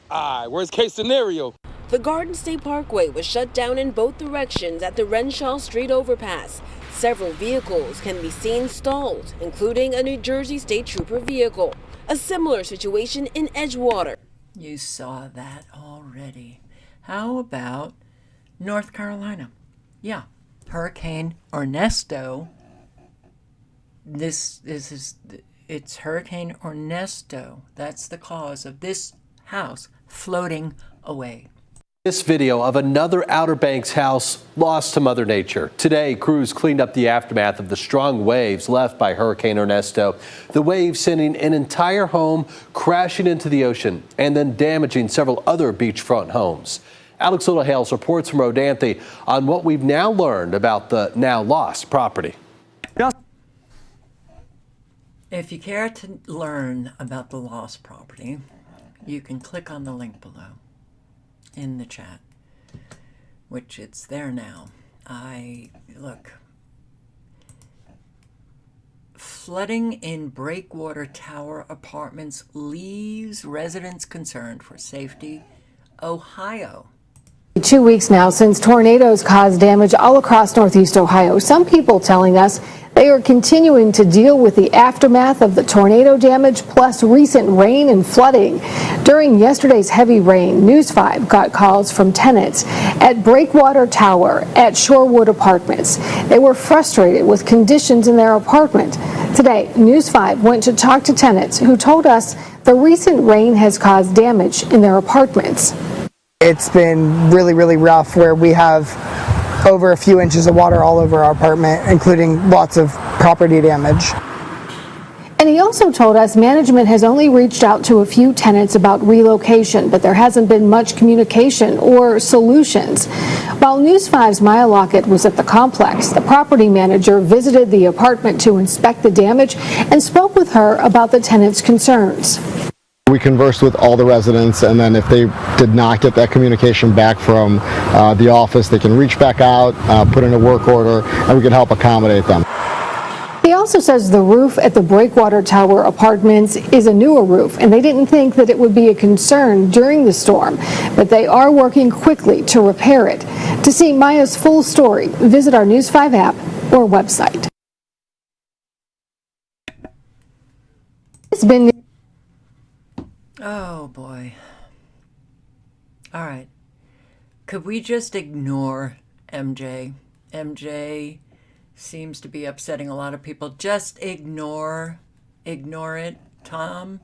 Speaker 10: All right, worst case scenario.
Speaker 8: The Garden State Parkway was shut down in both directions at the Renshaw Street overpass. Several vehicles can be seen stalled, including a New Jersey State Trooper vehicle. A similar situation in Edgewater.
Speaker 1: You saw that already. How about North Carolina? Yeah, Hurricane Ernesto. It's Hurricane Ernesto. That's the cause of this house floating away.
Speaker 11: This video of another Outer Banks house lost to Mother Nature. Today, crews cleaned up the aftermath of the strong waves left by Hurricane Ernesto. The waves sending an entire home crashing into the ocean and then damaging several other beachfront homes. Alex Littlehales reports from Rodanthe on what we've now learned about the now lost property.
Speaker 1: If you care to learn about the lost property, you can click on the link below in the chat, which it's there now. Look, flooding in Breakwater Tower apartments leaves residents concerned for safety. Ohio.
Speaker 12: 2 weeks now since tornadoes caused damage all across Northeast Ohio. Some people telling us they are continuing to deal with the aftermath of the tornado damage plus recent rain and flooding. During yesterday's heavy rain, News 5 got calls from tenants at Breakwater Tower at Shorewood Apartments. They were frustrated with conditions in their apartment. Today, News 5 went to talk to tenants who told us the recent rain has caused damage in their apartments.
Speaker 13: It's been really, really rough where we have over a few inches of water all over our apartment, including lots of property damage.
Speaker 12: And he also told us management has only reached out to a few tenants about relocation, but there hasn't been much communication or solutions. While News 5's Maya Lockett was at the complex, the property manager visited the apartment to inspect the damage and spoke with her about the tenants' concerns.
Speaker 14: We conversed with all the residents, and then if they did not get that communication back from the office, they can reach back out, put in a work order, and we can help accommodate them.
Speaker 12: He also says the roof at the Breakwater Tower Apartments is a newer roof, and they didn't think that it would be a concern during the storm, but they are working quickly to repair it. To see Maya's full story, visit our News 5 app or website. It's been...
Speaker 1: Oh boy. All right. Could we just ignore MJ? MJ seems to be upsetting a lot of people. Just ignore it. Tom,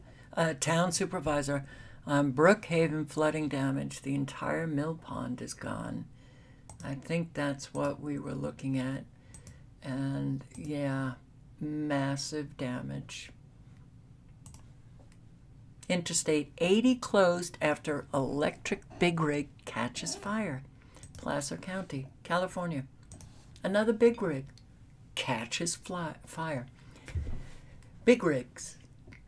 Speaker 1: town supervisor, Brookhaven flooding damage. The entire mill pond is gone. I think that's what we were looking at. And yeah, massive damage. Interstate 80 closed after electric big rig catches fire. Placer County, California. Another big rig catches fire. Big rigs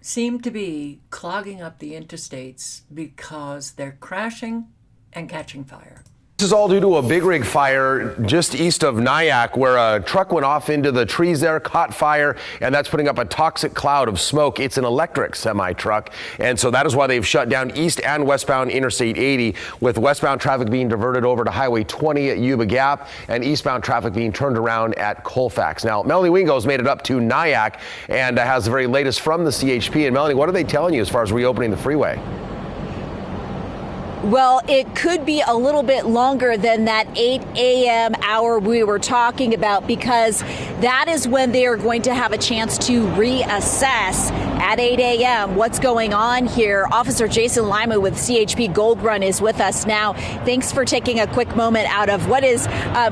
Speaker 1: seem to be clogging up the interstates because they're crashing and catching fire.
Speaker 26: This is all due to a big rig fire just east of Nyack, where a truck went off into the trees there, caught fire, and that's putting up a toxic cloud of smoke. It's an electric semi-truck, and so that is why they've shut down east and westbound Interstate 80, with westbound traffic being diverted over to Highway 20 at Yuba Gap and eastbound traffic being turned around at Colfax. Now, Melanie Wingo's made it up to Nyack and has the very latest from the CHP. And Melanie, what are they telling you as far as reopening the freeway?
Speaker 27: Well, it could be a little bit longer than that 8 a.m. hour we were talking about, because that is when they are going to have a chance to reassess at 8 a.m. What's going on here? Officer Jason Lima with CHP Gold Run is with us now. Thanks for taking a quick moment out of what is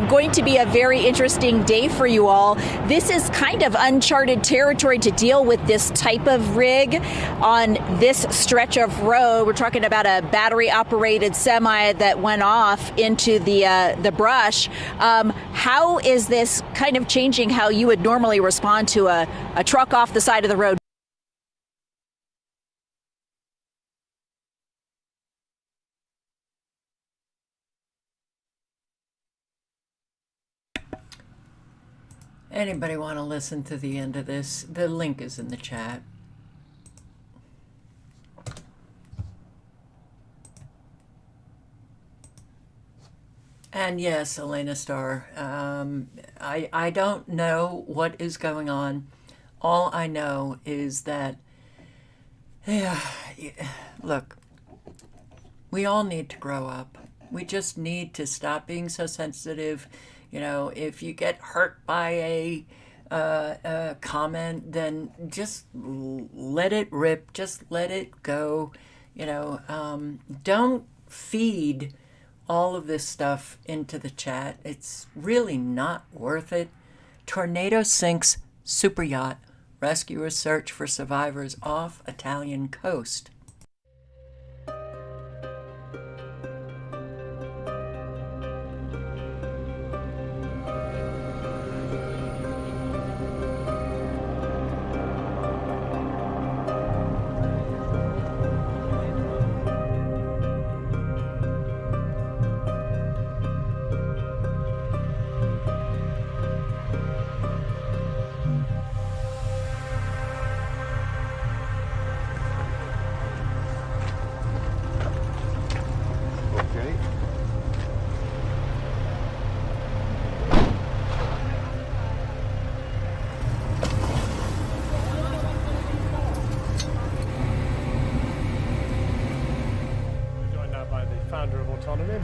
Speaker 27: going to be a very interesting day for you all. This is kind of uncharted territory to deal with this type of rig on this stretch of road. We're talking about a battery-operated semi that went off into the brush. How is this kind of changing how you would normally respond to a truck off the side of the road?
Speaker 1: Anybody want to listen to the end of this? The link is in the chat. And yes, Elena Starr, I don't know what is going on. All I know is that, look, we all need to grow up. We just need to stop being so sensitive. You know, if you get hurt by a comment, then just let it rip. Just let it go. You know, don't feed all of this stuff into the chat. It's really not worth it. Tornado sinks super yacht. Rescuers search for survivors off Italian coast.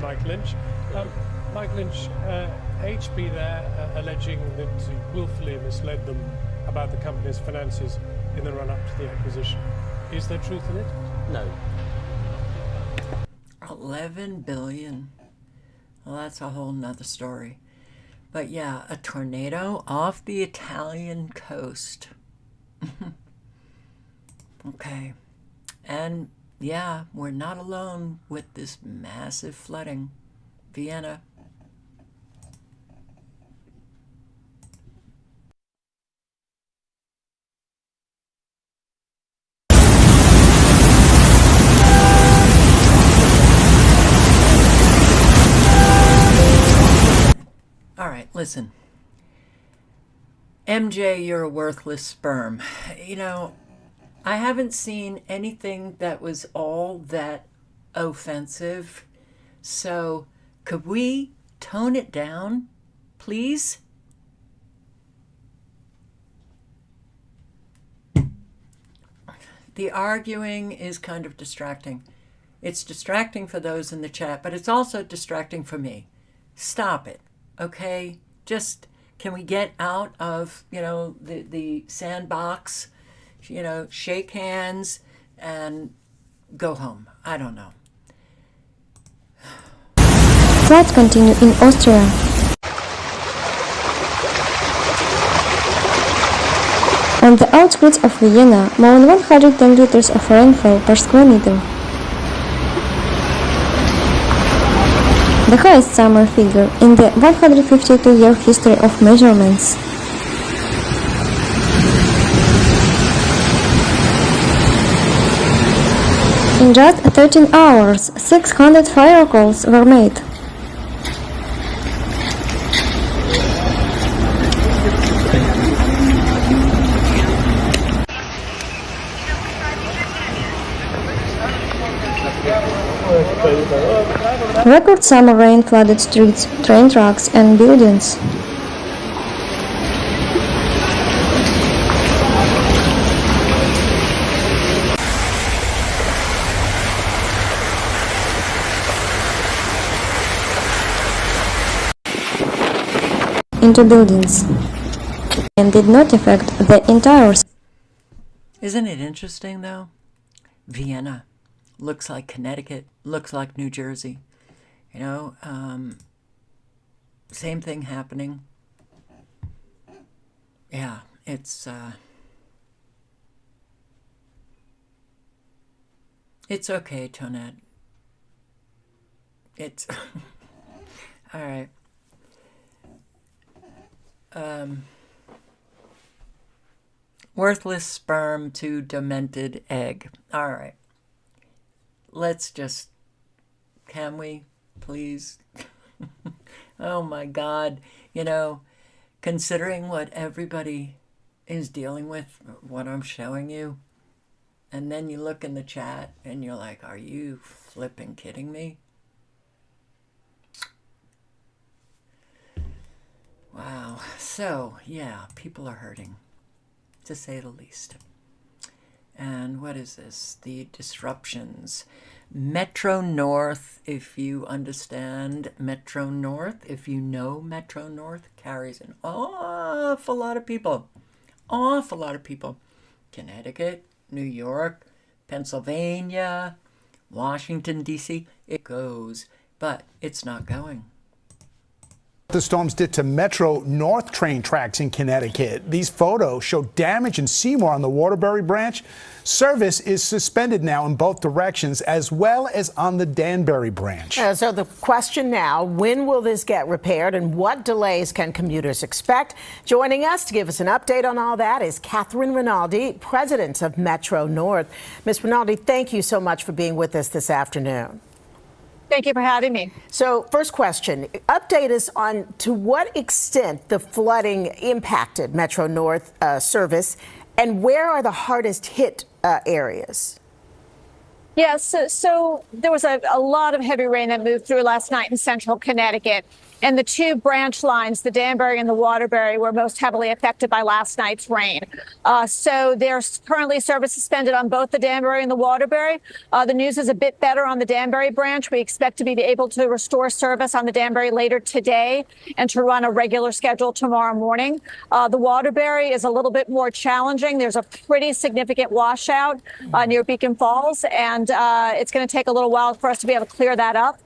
Speaker 5: Mike Lynch. Mike Lynch, HB there alleging that he willfully misled them about the company's finances in the run-up to the acquisition. Is there truth in it?
Speaker 15: No.
Speaker 1: 11 billion. Well, that's a whole nother story. But yeah, a tornado off the Italian coast. Okay. And yeah, we're not alone with this massive flooding. Vienna. All right, listen. MJ, you're a worthless sperm. You know, I haven't seen anything that was all that offensive. So could we tone it down, please? The arguing is kind of distracting. It's distracting for those in the chat, but it's also distracting for me. Stop it, okay? Just, can we get out of, you know, the sandbox? You know, shake hands and go home. I don't know.
Speaker 16: Floods continue in Austria. On the outskirts of Vienna, more than 110 liters of rainfall per square meter. The highest summer figure in the 152-year history of measurements. In just 13 hours, 600 fire calls were made. Record summer rain flooded streets, train tracks, and buildings. Into buildings and did not affect the entire.
Speaker 1: Isn't it interesting, though? Vienna looks like Connecticut, looks like New Jersey. You know, same thing happening. Yeah, it's okay, Tonette. It's all right. Worthless sperm to demented egg. All right. Let's just, can we, please? Oh my God. You know, considering what everybody is dealing with, what I'm showing you, and then you look in the chat and you're like, are you flipping kidding me? Wow. So, yeah, people are hurting, to say the least. And what is this? The disruptions. Metro North, if you understand Metro North, if you know Metro North, carries an awful lot of people. Awful lot of people. Connecticut, New York, Pennsylvania, Washington, D.C. It goes, but it's not going.
Speaker 15: The storms did to Metro North train tracks in Connecticut. These photos show damage in Seymour on the Waterbury branch. Service is suspended now in both directions, as well as on the Danbury branch.
Speaker 18: So the question now, when will this get repaired and what delays can commuters expect? Joining us to give us an update on all that is Catherine Rinaldi, president of Metro North. Ms. Rinaldi, thank you so much for being with us this afternoon.
Speaker 19: Thank you for having me.
Speaker 18: So first question, update us on to what extent the flooding impacted Metro North service and where are the hardest hit areas?
Speaker 19: Yes, so there was a lot of heavy rain that moved through last night in central Connecticut. And the two branch lines, the Danbury and the Waterbury, were most heavily affected by last night's rain. So there's currently service suspended on both the Danbury and the Waterbury. The news is a bit better on the Danbury branch. We expect to be able to restore service on the Danbury later today and to run a regular schedule tomorrow morning. The Waterbury is a little bit more challenging. There's a pretty significant washout near Beacon Falls, and it's going to take a little while for us to be able to clear that up.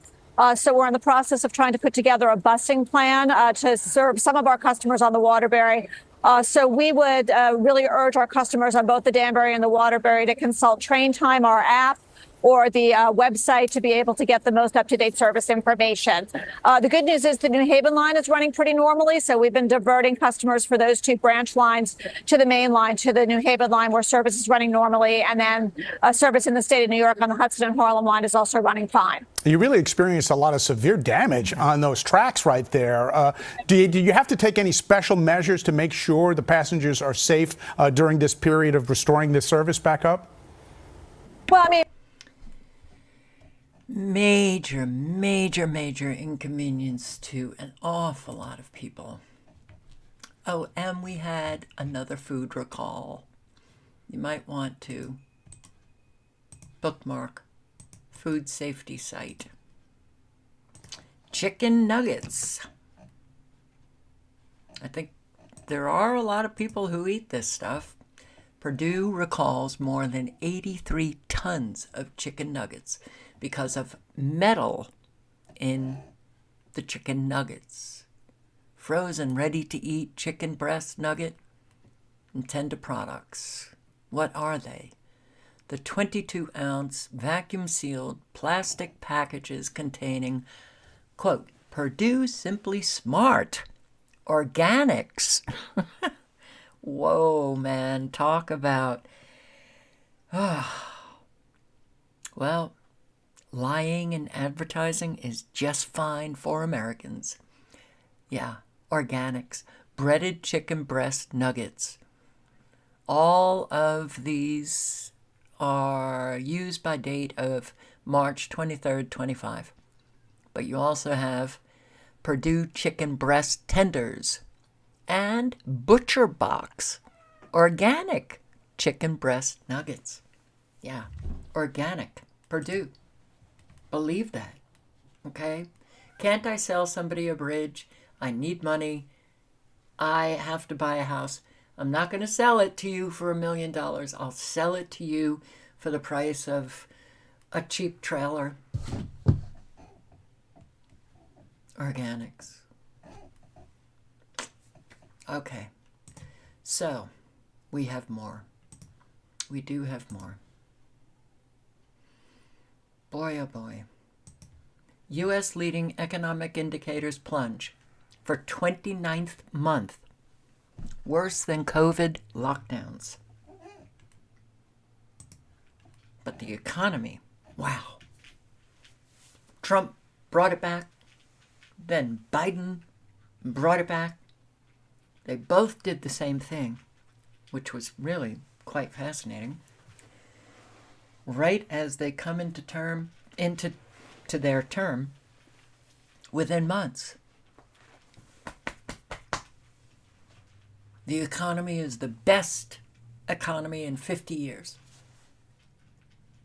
Speaker 19: So we're in the process of trying to put together a busing plan to serve some of our customers on the Waterbury. So we would really urge our customers on both the Danbury and the Waterbury to consult Train Time, our app, or the website to be able to get the most up-to-date service information. The good news is the New Haven line is running pretty normally, so we've been diverting customers for those two branch lines to the main line, to the New Haven line, where service is running normally, and then service in the state of New York on the Hudson and Harlem line is also running fine.
Speaker 15: You really experienced a lot of severe damage on those tracks right there. Do you have to take any special measures to make sure the passengers are safe during this period of restoring the service back up?
Speaker 19: Well, I mean,
Speaker 1: major inconvenience to an awful lot of people. Oh, and we had another food recall. You might want to bookmark food safety site. Chicken nuggets. I think there are a lot of people who eat this stuff. Purdue recalls more than 83 tons of chicken nuggets because of metal in the chicken nuggets. Frozen, ready-to-eat chicken breast nugget and tender products. What are they? The 22-ounce vacuum-sealed plastic packages containing, quote, Purdue Simply Smart Organics. Whoa, man, talk about, well, lying in advertising is just fine for Americans. Yeah, organics, breaded chicken breast nuggets. All of these are used by date of March 23rd, 25. But you also have Purdue chicken breast tenders and Butcher Box organic chicken breast nuggets. Yeah, organic, Purdue. Believe that, okay? Can't I sell somebody a bridge? I need money. I have to buy a house. I'm not going to sell it to you for $1 million. I'll sell it to you for the price of a cheap trailer. Organics. Okay. So, we have more. We do have more. Boy, oh boy. U.S. leading economic indicators plunge for 29th month. Worse than COVID lockdowns. But the economy, wow. Trump brought it back. Then Biden brought it back. They both did the same thing, which was really quite fascinating. Right as they come into their term, within months. The economy is the best economy in 50 years.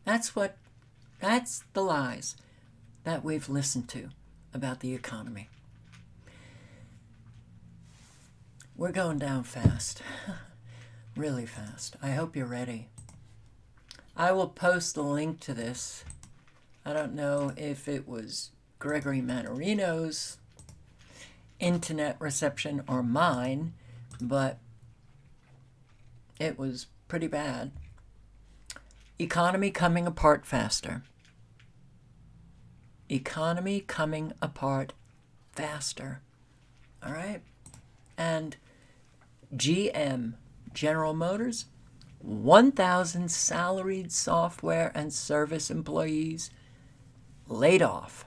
Speaker 1: That's the lies that we've listened to about the economy. We're going down fast. Really fast. I hope you're ready. I will post the link to this. I don't know if it was Gregory Manarino's internet reception or mine, but it was pretty bad. Economy coming apart faster. Economy coming apart faster. All right? And GM, General Motors, 1,000 salaried software and service employees laid off.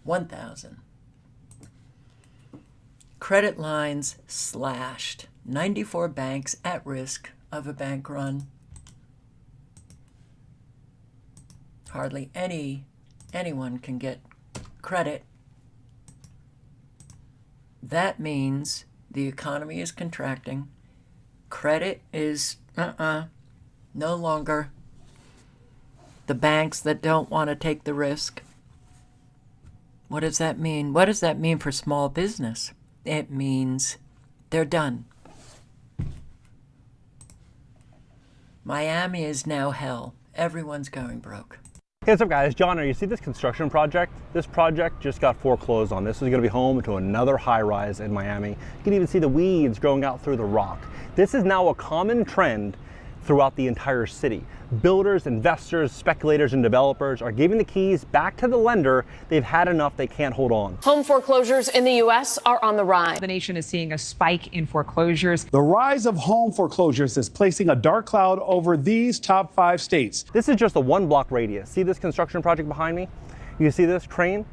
Speaker 1: 1,000. Credit lines slashed. 94 banks at risk of a bank run. Hardly anyone can get credit. That means the economy is contracting. Credit is no longer the banks that don't want to take the risk. What does that mean? What does that mean for small business? It means they're done. Miami is now hell. Everyone's going broke.
Speaker 3: Hey, what's up guys? John here. You see this construction project? This project just got foreclosed on. This is going to be home to another high-rise in Miami. You can even see the weeds growing out through the rock. This is now a common trend throughout the entire city. Builders, investors, speculators, and developers are giving the keys back to the lender. They've had enough, they can't hold on.
Speaker 4: Home foreclosures in the U.S. are on the rise.
Speaker 12: The nation is seeing a spike in foreclosures.
Speaker 15: The rise of home foreclosures is placing a dark cloud over these top 5 states.
Speaker 3: This is just a 1-block radius. See this construction project behind me? You see this crane?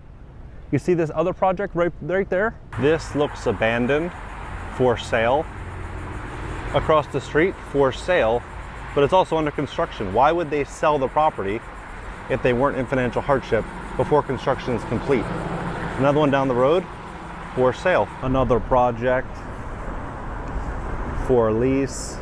Speaker 3: You see this other project right there? This looks abandoned, for sale. Across the street, for sale. But it's also under construction. Why would they sell the property if they weren't in financial hardship before construction is complete? Another one down the road, for sale. Another project, for lease,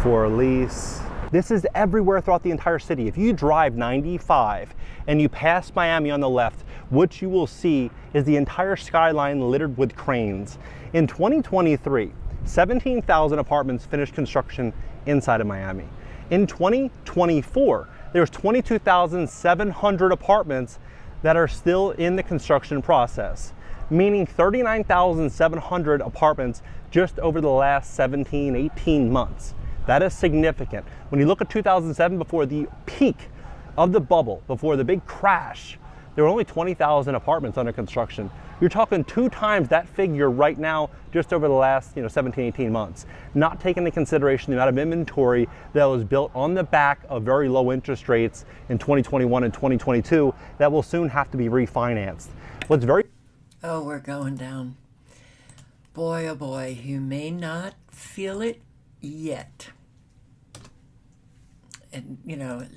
Speaker 3: for lease. This is everywhere throughout the entire city. If you drive 95 and you pass Miami on the left, what you will see is the entire skyline littered with cranes. In 2023, 17,000 apartments finished construction inside of Miami. In 2024, there's 22,700 apartments that are still in the construction process, meaning 39,700 apartments just over the last 17, 18 months. That is significant. When you look at 2007, before the peak of the bubble, before the big crash, there were only 20,000 apartments under construction. You're talking 2 times that figure right now, just over the last 17, 18 months. Not taking into consideration the amount of inventory that was built on the back of very low interest rates in 2021 and 2022 that will soon have to be refinanced. What's very...
Speaker 1: Oh, we're going down. Boy, oh boy, you may not feel it yet. And,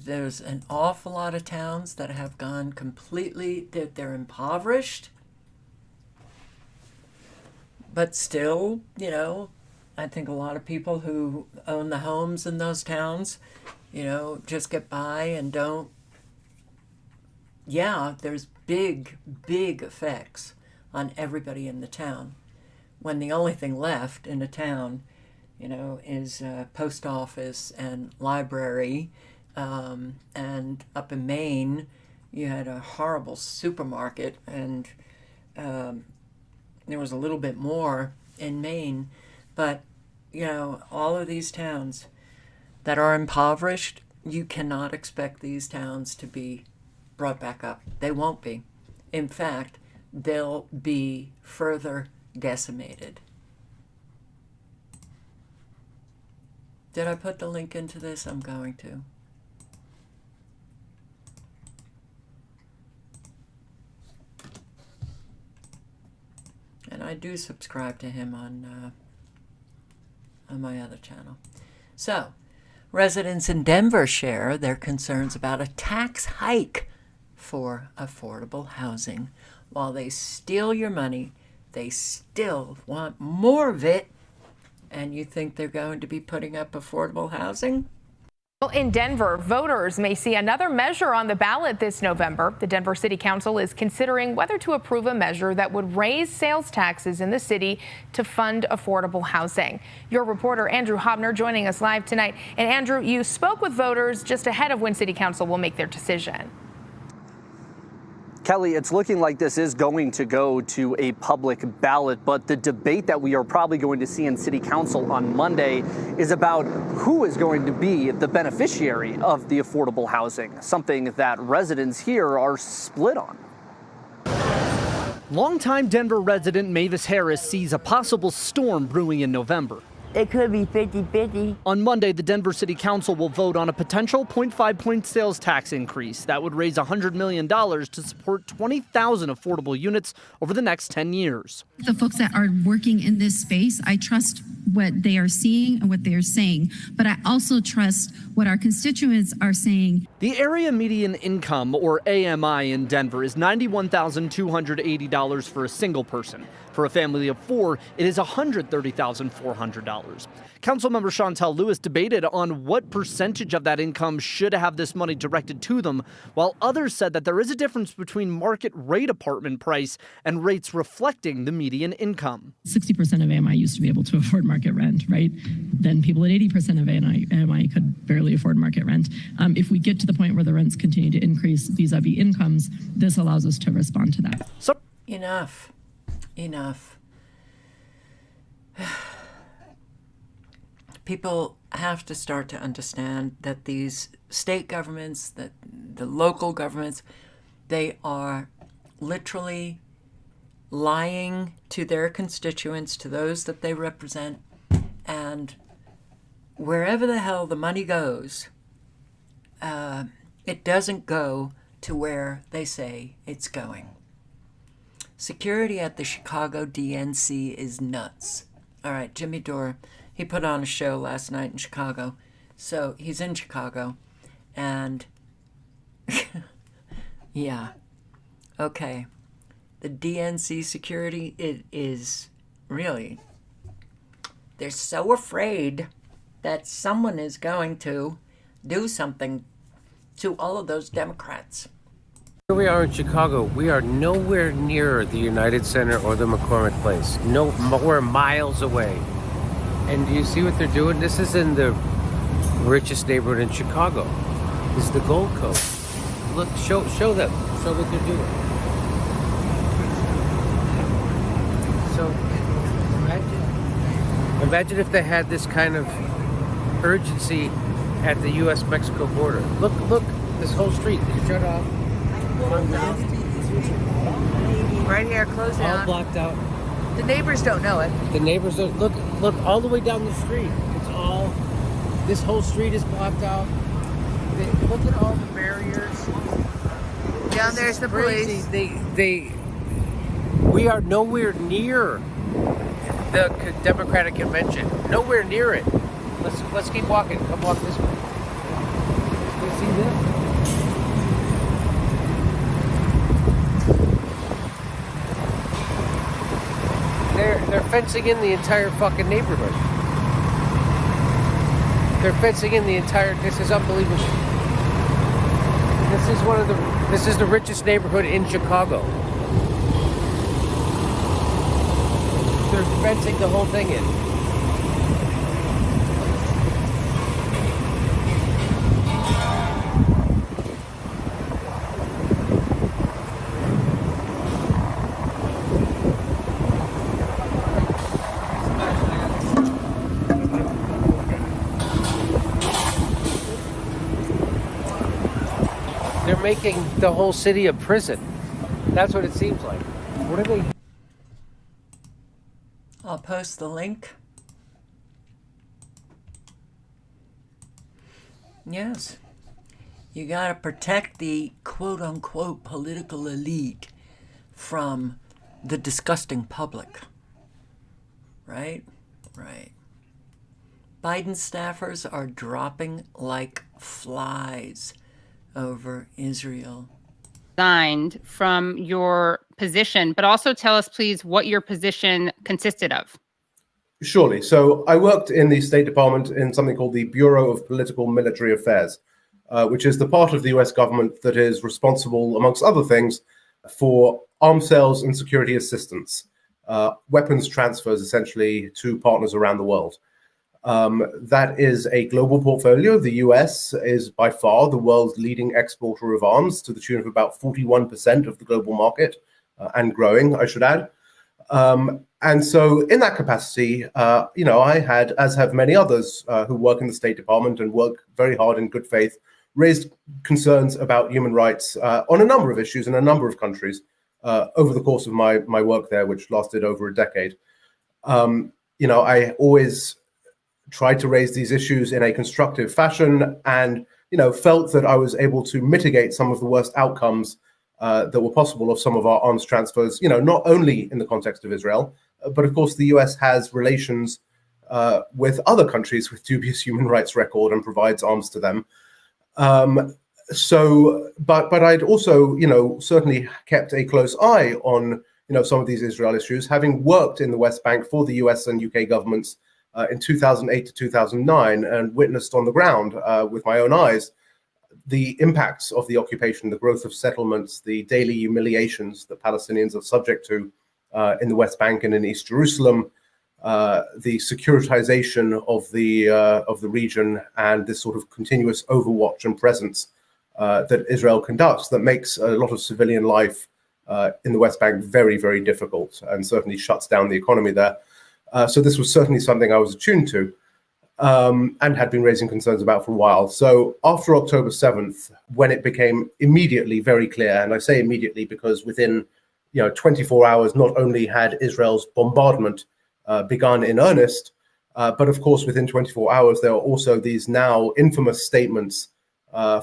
Speaker 1: there's an awful lot of towns that have gone completely, they're impoverished. But still, I think a lot of people who own the homes in those towns, just get by and don't. Yeah, there's big, big effects on everybody in the town. when the only thing left in a town, is post office and library, and up in Maine, you had a horrible supermarket, and there was a little bit more in Maine, but all of these towns that are impoverished, you cannot expect these towns to be brought back up. They won't be. In fact, they'll be further decimated. Did I put the link into this? I'm going to. And I do subscribe to him on my other channel. So, residents in Denver share their concerns about a tax hike for affordable housing. While they steal your money, they still want more of it. And you think they're going to be putting up affordable housing?
Speaker 2: Well, in Denver, voters may see another measure on the ballot this November. The Denver City Council is considering whether to approve a measure that would raise sales taxes in the city to fund affordable housing. Your reporter, Andrew Hobner, joining us live tonight. And Andrew, you spoke with voters just ahead of when City Council will make their decision.
Speaker 6: Kelly, it's looking like this is going to go to a public ballot, but the debate that we are probably going to see in City Council on Monday is about who is going to be the beneficiary of the affordable housing, something that residents here are split on. Longtime Denver resident Mavis Harris sees a possible storm brewing in November.
Speaker 20: It could be 50-50.
Speaker 6: On Monday, the Denver City Council will vote on a potential 0.5-point sales tax increase that would raise $100 million to support 20,000 affordable units over the next 10 years.
Speaker 21: The folks that are working in this space, I trust what they are seeing and what they are saying, but I also trust what our constituents are saying.
Speaker 6: The area median income, or AMI, in Denver is $91,280 for a single person. For a family of four, it is $130,400. Councilmember Chantel Lewis debated on what percentage of that income should have this money directed to them, while others said that there is a difference between market rate apartment price and rates reflecting the median income.
Speaker 21: 60% of AMI used to be able to afford market rent, right? Then people at 80% of AMI could barely afford market rent. If we get to the point where the rents continue to increase vis-a-vis incomes, this allows us to respond to that.
Speaker 1: Enough. People have to start to understand that these state governments, that the local governments, they are literally lying to their constituents, to those that they represent, and wherever the hell the money goes, it doesn't go to where they say it's going. Security at the Chicago DNC is nuts. All right, Jimmy Dore, he put on a show last night in Chicago. So he's in Chicago, and yeah, okay. The DNC security, it is really, they're so afraid that someone is going to do something to all of those Democrats.
Speaker 22: Here we are in Chicago. We are nowhere near the United Center or the McCormick Place. No, we're miles away. And do you see what they're doing? This is in the richest neighborhood in Chicago. This is the Gold Coast. Look, show them. Show what they're doing. So, imagine if they had this kind of urgency at the U.S.-Mexico border. Look, this whole street. Did you turn it off?
Speaker 23: Right here, close down.
Speaker 22: All blocked out.
Speaker 23: The neighbors don't know it.
Speaker 22: The neighbors don't. Look all the way down the street. It's all, this whole street is blocked out. Look at all the barriers.
Speaker 23: Down there's the police.
Speaker 22: We are nowhere near the Democratic convention. Nowhere near it. Let's keep walking. Come walk this way. You see this? They're fencing in the entire fucking neighborhood. They're fencing in the entire. This is unbelievable. This is the richest neighborhood in Chicago. They're fencing the whole thing in. They're making the whole city a prison. That's what it seems like. What are they?
Speaker 1: I'll post the link. Yes. You got to protect the quote-unquote political elite from the disgusting public. Right? Right. Biden staffers are dropping like flies over Israel.
Speaker 7: Resigned from your position, but also tell us, please, what your position consisted of.
Speaker 8: Surely. So I worked in the State Department in something called the Bureau of Political Military Affairs, which is the part of the US government that is responsible, amongst other things, for arms sales and security assistance, weapons transfers essentially to partners around the world. That is a global portfolio. The US is by far the world's leading exporter of arms, to the tune of about 41% of the global market, and growing, I should add. And so in that capacity, I had, as have many others who work in the State Department and work very hard in good faith, raised concerns about human rights on a number of issues in a number of countries over the course of my work there, which lasted over a decade. I always tried to raise these issues in a constructive fashion and, felt that I was able to mitigate some of the worst outcomes that were possible of some of our arms transfers, not only in the context of Israel, but of course the US has relations with other countries with dubious human rights record and provides arms to them. But I'd also, certainly kept a close eye on, some of these Israel issues, having worked in the West Bank for the US and UK governments in 2008 to 2009 and witnessed on the ground with my own eyes the impacts of the occupation, the growth of settlements, the daily humiliations that Palestinians are subject to in the West Bank and in East Jerusalem, the securitization of the region, and this sort of continuous overwatch and presence that Israel conducts that makes a lot of civilian life in the West Bank very, very difficult and certainly shuts down the economy there. So this was certainly something I was attuned to and had been raising concerns about for a while. So after October 7th, when it became immediately very clear, and I say immediately because within 24 hours, not only had Israel's bombardment begun in earnest, but of course, within 24 hours, there were also these now infamous statements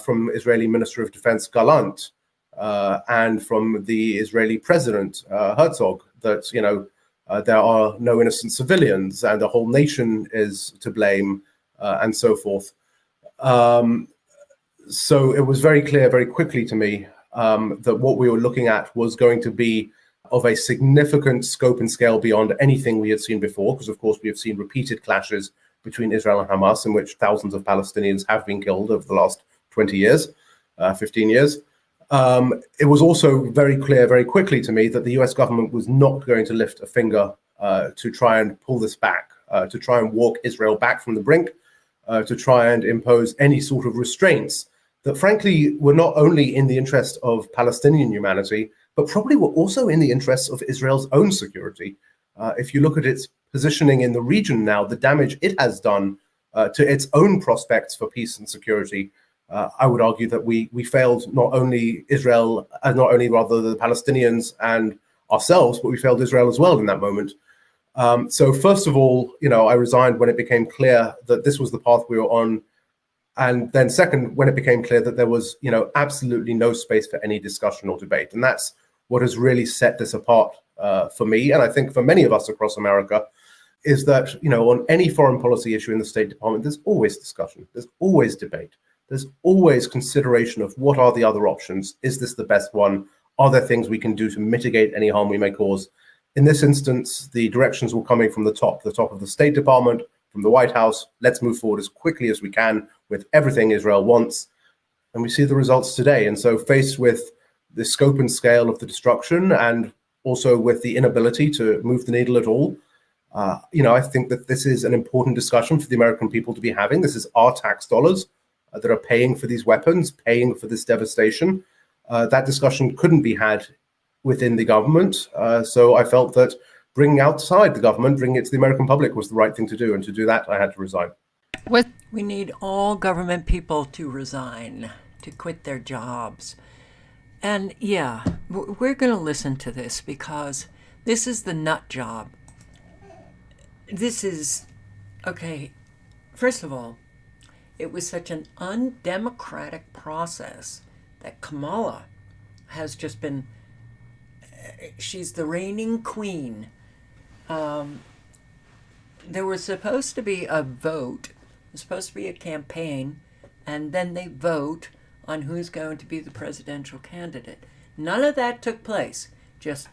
Speaker 8: from Israeli Minister of Defense Gallant and from the Israeli President Herzog that, there are no innocent civilians and the whole nation is to blame and so forth. So it was very clear very quickly to me that what we were looking at was going to be of a significant scope and scale beyond anything we had seen before, because of course we have seen repeated clashes between Israel and Hamas in which thousands of Palestinians have been killed over the last 20 years, 15 years. It was also very clear very quickly to me that the US government was not going to lift a finger to try and pull this back, to try and walk Israel back from the brink, to try and impose any sort of restraints that frankly were not only in the interest of Palestinian humanity, but probably were also in the interests of Israel's own security. If you look at its positioning in the region now, the damage it has done to its own prospects for peace and security, I would argue that we failed not only Israel, not only rather the Palestinians and ourselves, but we failed Israel as well in that moment. So first of all, I resigned when it became clear that this was the path we were on. And then second, when it became clear that there was, absolutely no space for any discussion or debate. And that's what has really set this apart for me, and I think for many of us across America, is that, on any foreign policy issue in the State Department, there's always discussion, there's always debate. There's always consideration of what are the other options? Is this the best one? Are there things we can do to mitigate any harm we may cause? In this instance, the directions were coming from the top of the State Department, from the White House. Let's move forward as quickly as we can with everything Israel wants. And we see the results today. And so faced with the scope and scale of the destruction and also with the inability to move the needle at all, I think that this is an important discussion for the American people to be having. This is our tax dollars that are paying for these weapons, paying for this devastation. That discussion couldn't be had within the government. So I felt that bringing outside the government, bringing it to the American public was the right thing to do. And to do that, I had to resign.
Speaker 1: We need all government people to resign, to quit their jobs. And yeah, we're going to listen to this because this is the nut job. This is, okay, first of all, it was such an undemocratic process that Kamala has just been, she's the reigning queen. There was supposed to be a vote, there's supposed to be a campaign, and then they vote on who's going to be the presidential candidate. None of that took place. Just,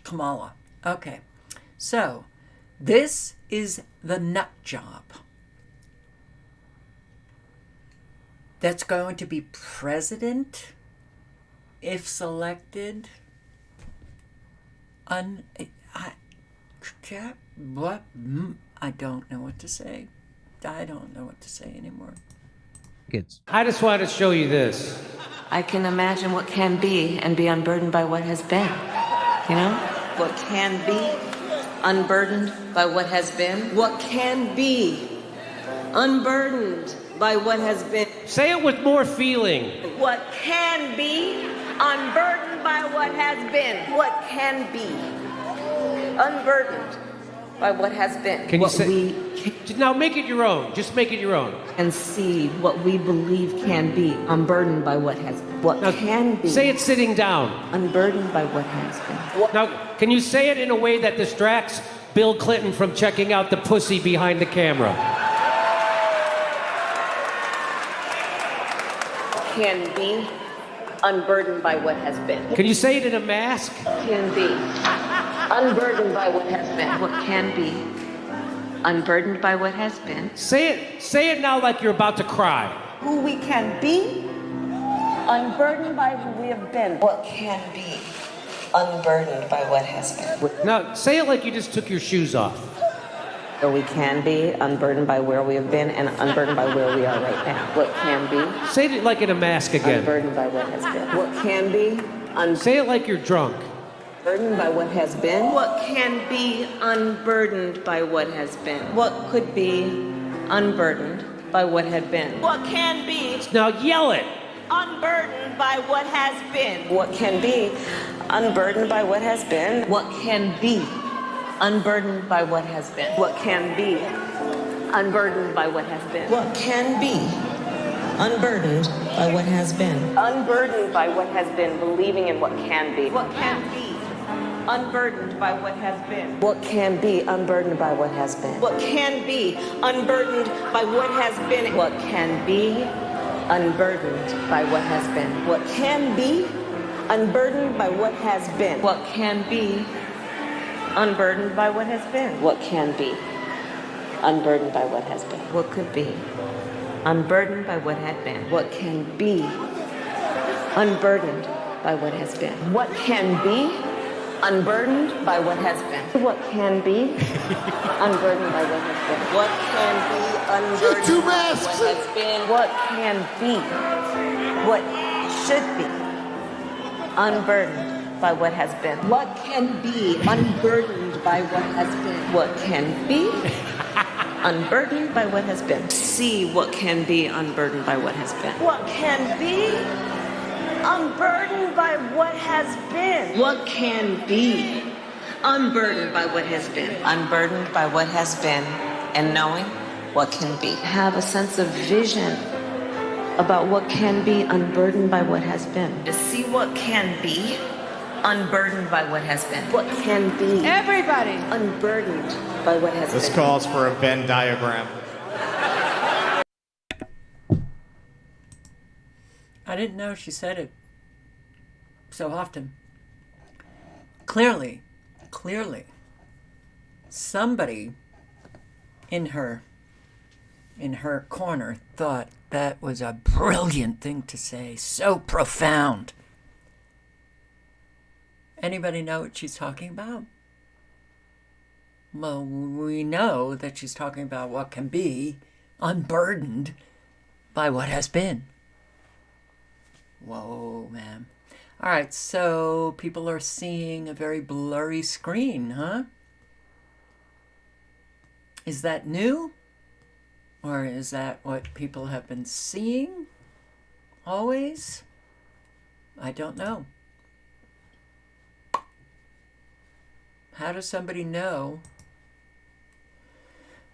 Speaker 1: Kamala. Okay. So, this is the nut job that's going to be president if selected. I don't know what to say. I don't know what to say anymore.
Speaker 22: I just want to show you this.
Speaker 9: I can imagine what can be and be unburdened by what has been. You know? What can be unburdened by what has been. What can be unburdened by what has been.
Speaker 22: Say it with more feeling.
Speaker 9: What can be unburdened by what has been. What can be unburdened by what has been.
Speaker 22: Can you
Speaker 9: what
Speaker 22: say? Now make it your own. Just make it your own.
Speaker 9: And see what we believe can be unburdened by what has been. What
Speaker 22: now,
Speaker 9: can be.
Speaker 22: Say it sitting down.
Speaker 9: Unburdened by what has been.
Speaker 22: Now, can you say it in a way that distracts Bill Clinton from checking out the pussy behind the camera?
Speaker 9: Can be unburdened by what has been.
Speaker 22: Can you say it in a mask?
Speaker 9: Can be unburdened by what has been. What can be unburdened by what has been.
Speaker 22: Say it now like you're about to cry.
Speaker 9: Who we can be, unburdened by who we have been. What can be unburdened by what has been.
Speaker 22: Now, say it like you just took your shoes off.
Speaker 9: Where we can be, unburdened by where we have been, and unburdened by where we are right now. What can be.
Speaker 22: Say it like in a mask again.
Speaker 9: Unburdened by what has been. What can be.
Speaker 22: Say it like you're drunk.
Speaker 9: Unburdened by what has been. What can be unburdened by what has been. What could be unburdened by what had been. What can be.
Speaker 22: Now yell it.
Speaker 9: Unburdened by what has been. What can be unburdened by what has been. What can be unburdened by what has been. What can be unburdened by what has been. What can be unburdened by what has been. Unburdened by what has been, believing in what can be. What can be unburdened by what has been. What can be unburdened by what has been. What can be unburdened by what has been. What can be unburdened by what has been. What can be unburdened by what has been. What can be unburdened by what has been. What can be unburdened by what has been. What could be unburdened by what had been. What can be unburdened by what has been. What can be unburdened by what has been. What can be unburdened by what has been. What can be unburdened by what has been. What can be, what should be unburdened by what has been. What can be unburdened by what has been. What can be unburdened by what has been. See what can be unburdened by what has been. What can be unburdened by what has been. What can be unburdened by what has been. Unburdened by what has been and knowing what can be. Have a sense of vision about what can be unburdened by what has been. To see what can be unburdened by what has been. What can be. Everybody. Unburdened by what has been.
Speaker 10: This calls for a Venn diagram.
Speaker 1: I didn't know she said it so often. Clearly, somebody in her corner thought that was a brilliant thing to say, so profound. Anybody know what she's talking about? Well, we know that she's talking about what can be unburdened by what has been. Whoa, man. All right, so people are seeing a very blurry screen, huh? Is that new? Or is that what people have been seeing always? I don't know. How does somebody know?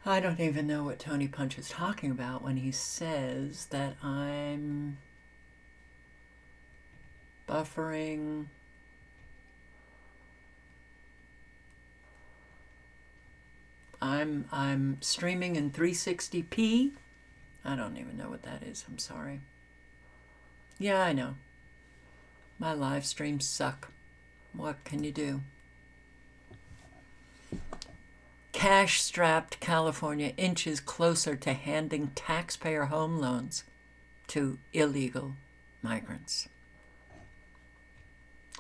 Speaker 1: I don't even know what Tony Punch is talking about when he says that I'm buffering. I'm streaming in 360p. I don't even know what that is. I'm sorry. Yeah, I know. My live streams suck. What can you do? Cash-strapped California inches closer to handing taxpayer home loans to illegal migrants.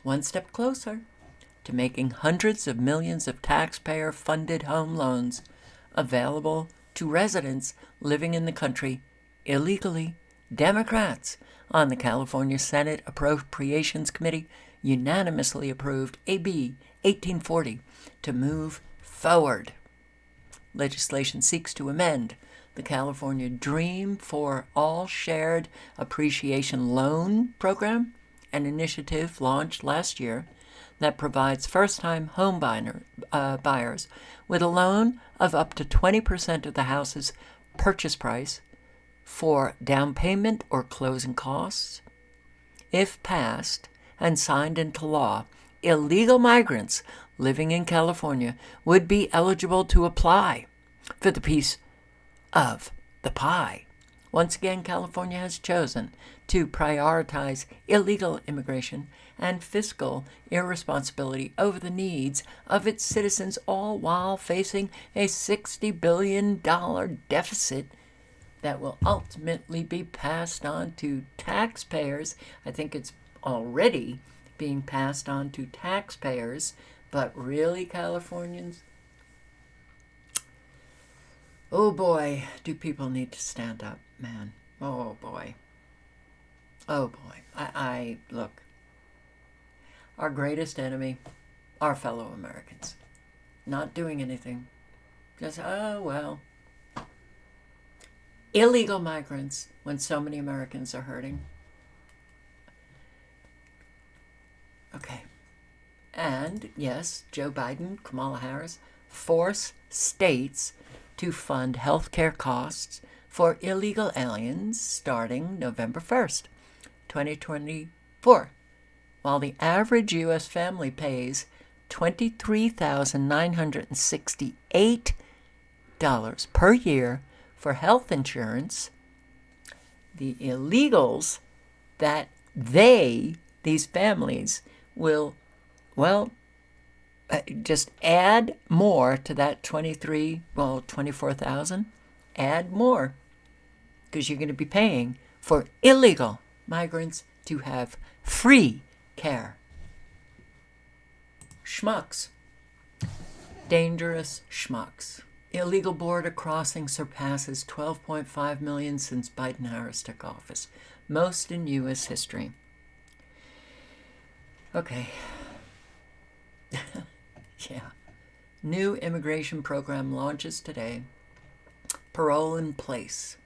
Speaker 1: One step closer to making hundreds of millions of taxpayer-funded home loans available to residents living in the country illegally. Democrats on the California Senate Appropriations Committee unanimously approved AB 1840 to move forward. Legislation seeks to amend the California Dream for All Shared Appreciation Loan Program, an initiative launched last year that provides first-time home buyers with a loan of up to 20% of the house's purchase price for down payment or closing costs. If passed and signed into law, illegal migrants living in California would be eligible to apply for the piece of the pie. Once again, California has chosen to prioritize illegal immigration and fiscal irresponsibility over the needs of its citizens, all while facing a $60 billion deficit that will ultimately be passed on to taxpayers. I think it's already being passed on to taxpayers, but really, Californians? Oh boy, do people need to stand up, man. Oh boy. Oh boy. I look. Our greatest enemy, our fellow Americans. Not doing anything. Just, oh well. Illegal migrants when so many Americans are hurting. Okay. And yes, Joe Biden, Kamala Harris, force states to fund health care costs for illegal aliens starting November 1st, 2024, while the average U.S. family pays $23,968 per year for health insurance. The illegals that these families will, well, just add more to that 24,000. Add more, because you're going to be paying for illegal migrants to have free care. Schmucks. Dangerous schmucks. Illegal border crossing surpasses 12.5 million since Biden-Harris took office, most in U.S. history. Okay. Yeah. New immigration program launches today. Parole in place.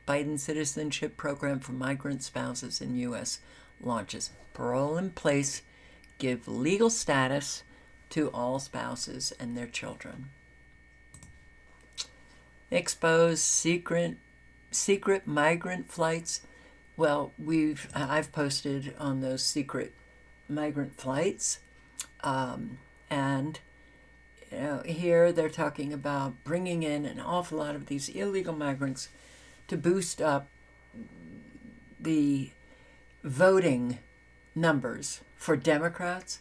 Speaker 1: Biden citizenship program for migrant spouses in U.S. launches. Parole in place. Give legal status to all spouses and their children. Expose secret migrant flights. Well, I've posted on those secret migrant flights. And here they're talking about bringing in an awful lot of these illegal migrants to boost up the voting numbers for Democrats.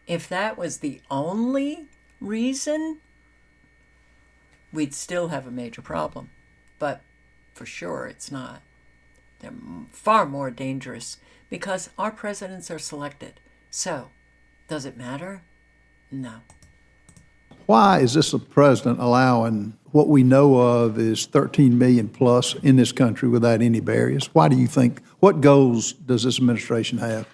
Speaker 1: If that was the only reason, we'd still have a major problem. But for sure it's not. They're far more dangerous because our presidents are selected. So, does it matter? No.
Speaker 11: Why is this president allowing what we know of is 13 million plus in this country without any barriers? Why do you think, what goals does this administration have?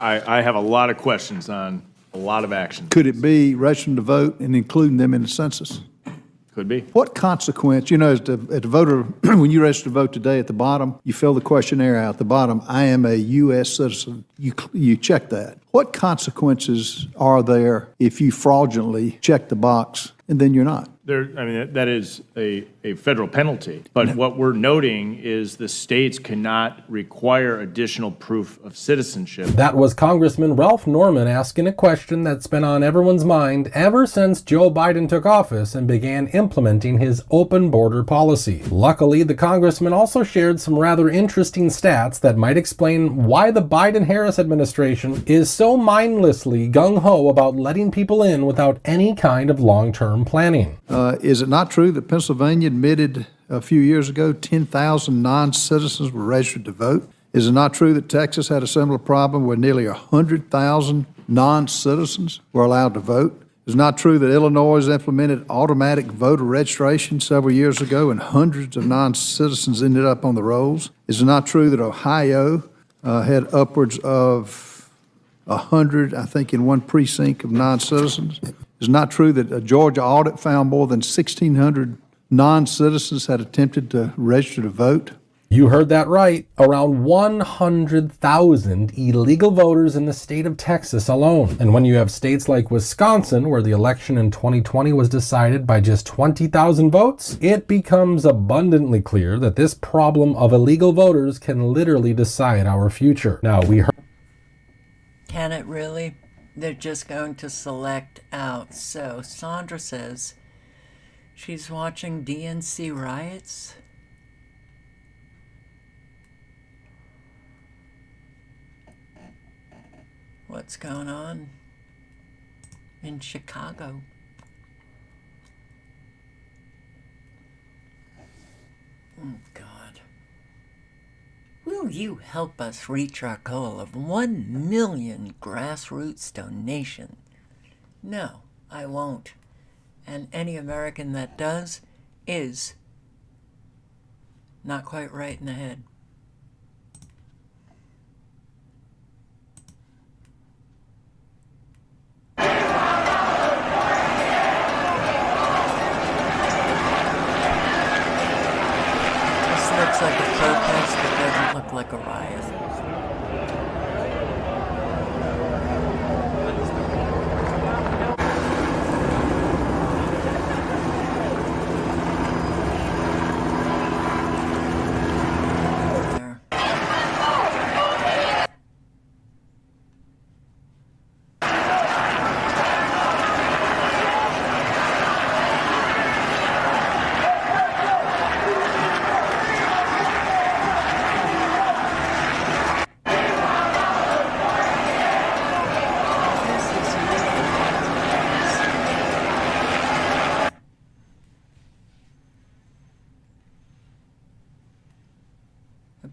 Speaker 13: I have a lot of questions on a lot of actions.
Speaker 11: Could it be registering to vote and including them in the census?
Speaker 13: Could be.
Speaker 11: What consequence, as the voter, when you register to vote today at the bottom, you fill the questionnaire out at the bottom, I am a U.S. citizen. You check that. What consequences are there if you fraudulently check the box and then you're not?
Speaker 13: That is a federal penalty. But what we're noting is the states cannot require additional proof of citizenship.
Speaker 14: That was Congressman Ralph Norman asking a question that's been on everyone's mind ever since Joe Biden took office and began implementing his open border policy. Luckily, the congressman also shared some rather interesting stats that might explain why the Biden-Harris administration is so mindlessly gung-ho about letting people in without any kind of long-term planning.
Speaker 11: Is it not true that Pennsylvania admitted a few years ago 10,000 non-citizens were registered to vote? Is it not true that Texas had a similar problem where nearly 100,000 non-citizens were allowed to vote? Is it not true that Illinois implemented automatic voter registration several years ago and hundreds of non-citizens ended up on the rolls? Is it not true that Ohio had upwards of 100, I think, in one precinct of non-citizens? It's not true that a Georgia audit found more than 1,600 non-citizens had attempted to register to vote.
Speaker 14: You heard that right. Around 100,000 illegal voters in the state of Texas alone. And when you have states like Wisconsin, where the election in 2020 was decided by just 20,000 votes, it becomes abundantly clear that this problem of illegal voters can literally decide our future. Now, we heard...
Speaker 1: Can it really? They're just going to select out. So Sandra says she's watching DNC riots. What's going on in Chicago? Oh, God. Will you help us reach our goal of 1 million grassroots donation? No, I won't. And any American that does is not quite right in the head. This looks like a protest. It doesn't look like a riot.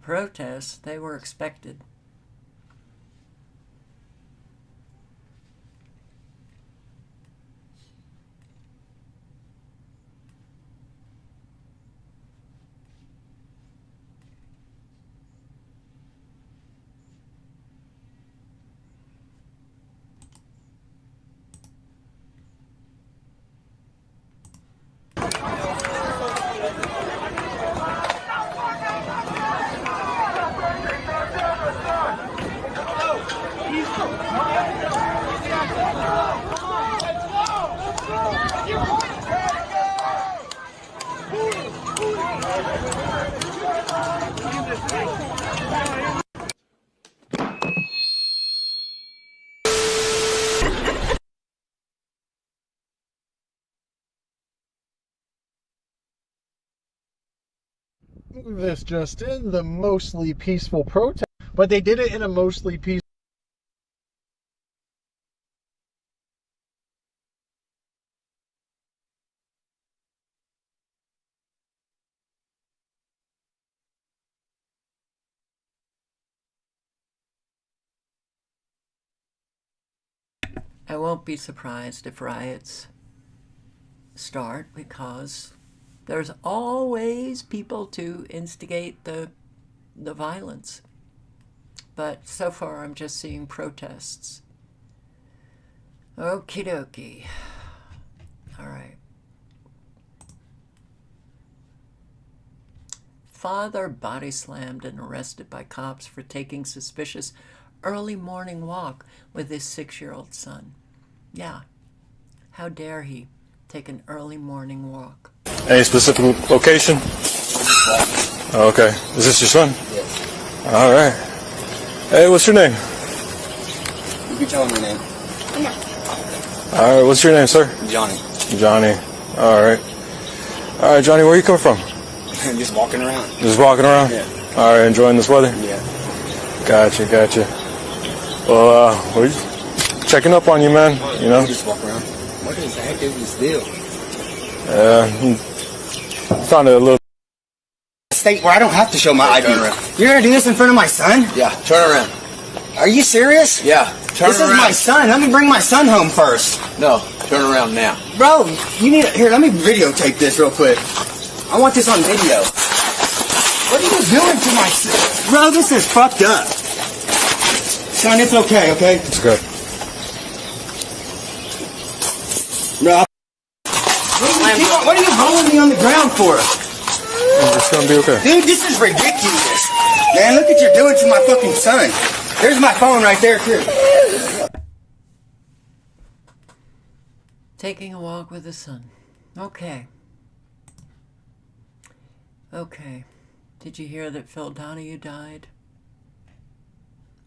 Speaker 1: Protests, they were expected.
Speaker 17: This just in, the mostly peaceful protest, but they did it in a mostly peaceful.
Speaker 1: I won't be surprised if riots start because there's always people to instigate the violence. But so far I'm just seeing protests. Okie dokie. All right. Father body slammed and arrested by cops for taking suspicious early morning walk with his 6-year-old son. Yeah. How dare he take an early morning walk?
Speaker 5: Any specific location? Okay. Is this your son?
Speaker 16: Yes.
Speaker 5: All right. Hey, what's your name?
Speaker 16: You can tell him your name.
Speaker 5: All right. What's your name, sir?
Speaker 16: Johnny.
Speaker 5: Johnny. All right. All right, Johnny. Where you come from?
Speaker 16: Just walking around.
Speaker 5: Just walking around?
Speaker 16: Yeah.
Speaker 5: All right. Enjoying this weather?
Speaker 16: Yeah.
Speaker 5: Gotcha. Well, we're checking up on you, man. You know.
Speaker 16: Just walk around. What is the heck is this deal?
Speaker 5: Found it a little.
Speaker 16: State where I don't have to show my ID. You're gonna do this in front of my son? Yeah. Turn around. Are you serious? Yeah. Turn around. This is my son. Let me bring my son home first. No. Turn around now. Bro, you need here. Let me videotape this real quick. I want this on video. What are you doing to my son? Bro, this is fucked up. Son, it's okay, okay?
Speaker 5: It's good.
Speaker 16: No. What are you rolling me on the ground for?
Speaker 5: It's gonna be okay.
Speaker 16: Dude, this is ridiculous. Man, look what you're doing to my fucking son. There's my phone right there, too.
Speaker 1: Taking a walk with his son. Okay. Okay. Did you hear that Phil Donahue died?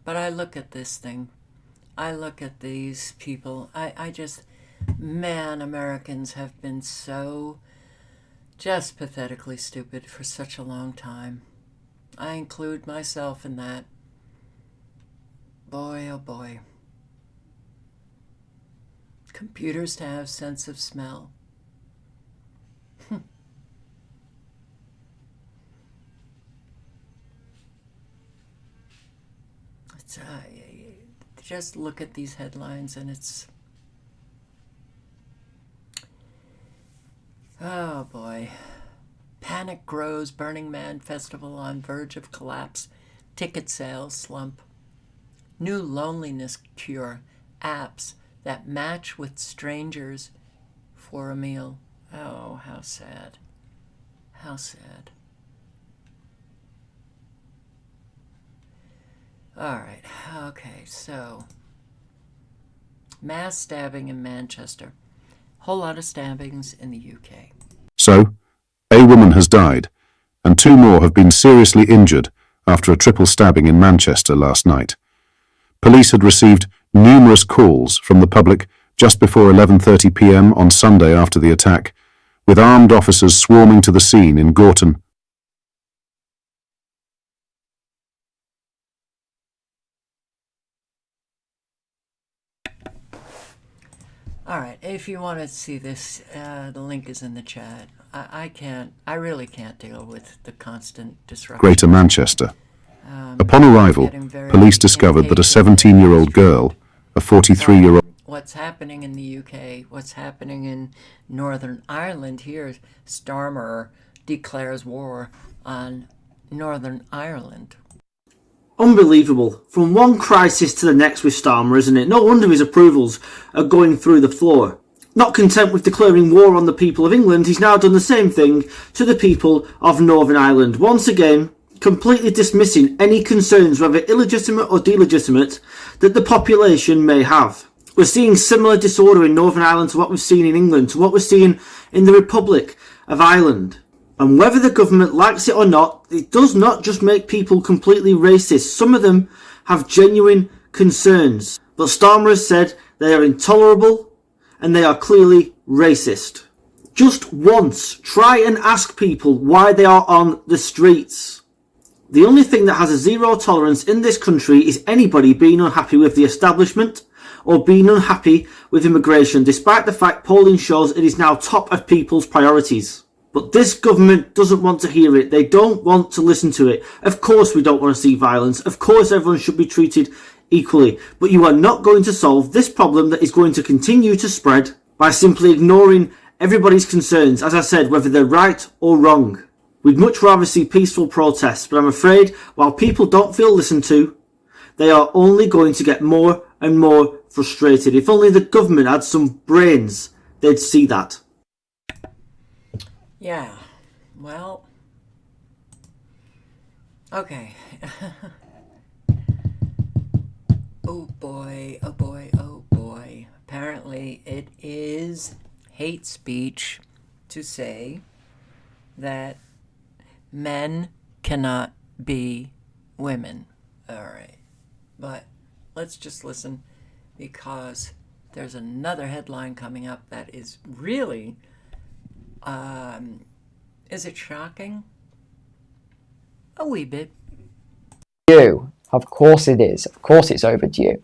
Speaker 1: But I look at this thing. I look at these people. I just... Man, Americans have been so just pathetically stupid for such a long time. I include myself in that. Boy, oh boy. Computers to have sense of smell. It's, just look at these headlines and it's... Oh boy. Panic grows, Burning Man festival on verge of collapse. Ticket sales slump. New loneliness cure. Apps that match with strangers for a meal. Oh, how sad. How sad. All right. Okay, so mass stabbing in Manchester. Whole lot of stabbings in the UK.
Speaker 18: So, a woman has died, and 2 more have been seriously injured after a triple stabbing in Manchester last night. Police had received numerous calls from the public just before 11:30 p.m. on Sunday after the attack, with armed officers swarming to the scene in Gorton.
Speaker 1: All right, if you want to see this, the link is in the chat. I really can't deal with the constant disruption.
Speaker 18: Greater Manchester. Upon arrival, police discovered that a 17-year-old girl, a 43-year-old...
Speaker 1: What's happening in the UK, what's happening in Northern Ireland here, Starmer declares war on Northern Ireland.
Speaker 24: Unbelievable. From one crisis to the next with Starmer, isn't it? No wonder his approvals are going through the floor. Not content with declaring war on the people of England, he's now done the same thing to the people of Northern Ireland. Once again, completely dismissing any concerns, whether illegitimate or delegitimate, that the population may have. We're seeing similar disorder in Northern Ireland to what we've seen in England, to what we're seeing in the Republic of Ireland. And whether the government likes it or not, it does not just make people completely racist. Some of them have genuine concerns. But Starmer has said they are intolerable and they are clearly racist. Just once, try and ask people why they are on the streets. The only thing that has a zero tolerance in this country is anybody being unhappy with the establishment or being unhappy with immigration, despite the fact polling shows it is now top of people's priorities. But this government doesn't want to hear it. They don't want to listen to it. Of course we don't want to see violence. Of course everyone should be treated equally. But you are not going to solve this problem that is going to continue to spread by simply ignoring everybody's concerns, as I said, whether they're right or wrong. We'd much rather see peaceful protests, but I'm afraid while people don't feel listened to, they are only going to get more and more frustrated. If only the government had some brains, they'd see that.
Speaker 1: Yeah, well, okay. Oh boy, oh boy, oh boy. Apparently it is hate speech to say that men cannot be women. All right. But let's just listen, because there's another headline coming up that is really, is it shocking? A wee bit.
Speaker 4: Of course it is. Of course it's overdue.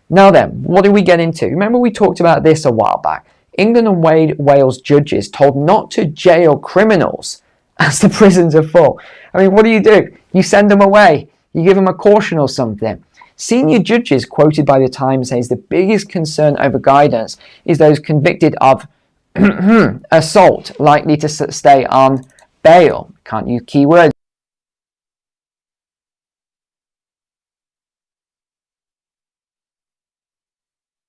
Speaker 4: Now then, what do we get into? Remember we talked about this a while back. England and Wales judges told not to jail criminals as the prisons are full. I mean, what do? You send them away. You give them a caution or something. Senior judges quoted by the Times says the biggest concern over guidance is those convicted of assault likely to stay on bail. Can't use keywords.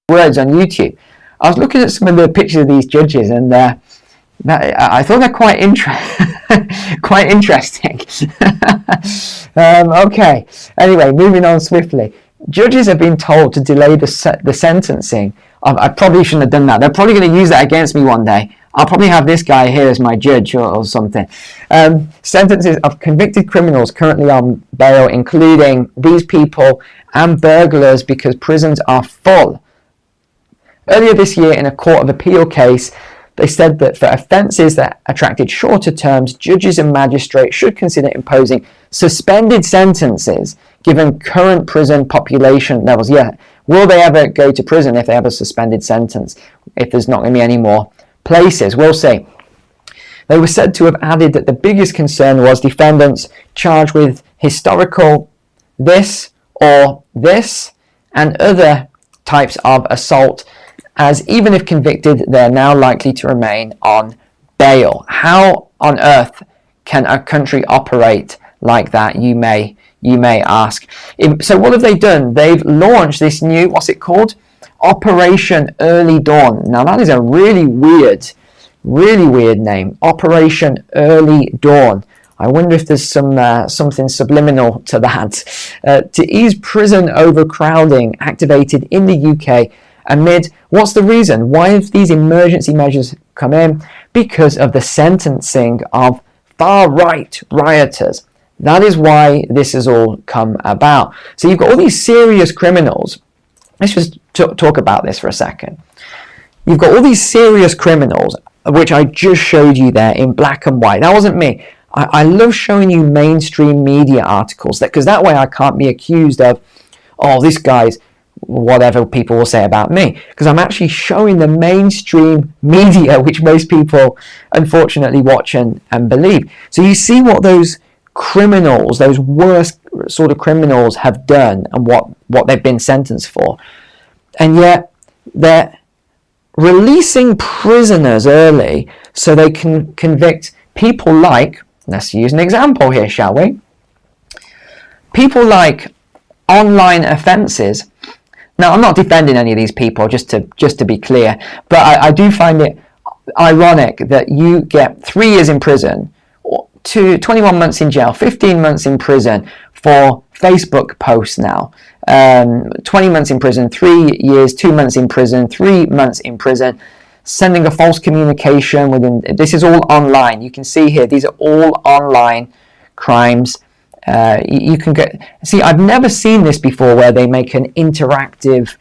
Speaker 4: Words on YouTube. I was looking at some of the pictures of these judges, and I thought they're quite interesting. Okay. Anyway, moving on swiftly. Judges have been told to delay the sentencing. I probably shouldn't have done that. They're probably going to use that against me one day. I'll probably have this guy here as my judge or something. Sentences of convicted criminals currently on bail, including these people and burglars, because prisons are full. Earlier this year, in a Court of Appeal case, they said that for offences that attracted shorter terms, judges and magistrates should consider imposing suspended sentences given current prison population levels. Yeah, will they ever go to prison if they have a suspended sentence? If there's not going to be any more places? We'll see. They were said to have added that the biggest concern was defendants charged with historical this or this and other types of assault, as even if convicted, they're now likely to remain on bail. How on earth can a country operate like that, you may ask? So what have they done? They've launched this new, what's it called? Operation Early Dawn. Now that is a really weird name. Operation Early Dawn. I wonder if there's something subliminal to that. To ease prison overcrowding activated in the UK amid, what's the reason? Why have these emergency measures come in? Because of the sentencing of far-right rioters. That is why this has all come about. So you've got all these serious criminals. Let's just talk about this for a second. You've got all these serious criminals, which I just showed you there in black and white. That wasn't me. I love showing you mainstream media articles, because that way I can't be accused of, oh, this guy's whatever people will say about me, because I'm actually showing the mainstream media, which most people unfortunately watch and believe. So you see what those criminals, those worst sort of criminals, have done and what they've been sentenced for. And yet they're releasing prisoners early so they can convict people like, let's use an example here, shall we? People like online offences. Now, I'm not defending any of these people, just to be clear, but I do find it ironic that you get 3 years in prison, to 21 months in jail, 15 months in prison for Facebook posts now, 20 months in prison, 3 years, 2 months in prison, 3 months in prison, sending a false communication within. This is all online. You can see here, these are all online crimes. You can see, I've never seen this before, where they make an interactive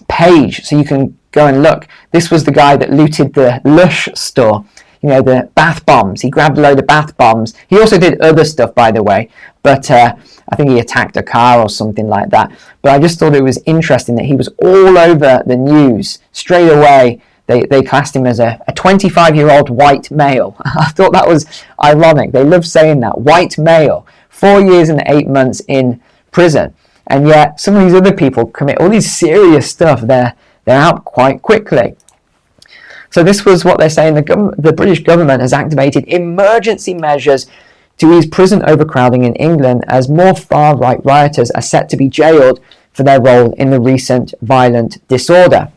Speaker 4: page so you can go and look. This was the guy that looted the Lush store, the bath bombs. He grabbed a load of bath bombs. He also did other stuff, by the way, but I think he attacked a car or something like that. But I just thought it was interesting that he was all over the news straight away. They classed him as a 25-year-old white male. I thought that was ironic. They love saying that. White male, 4 years and 8 months in prison. And yet some of these other people commit all these serious stuff. They're out quite quickly. So this was what they're saying. The British government has activated emergency measures to ease prison overcrowding in England as more far-right rioters are set to be jailed for their role in the recent violent disorder.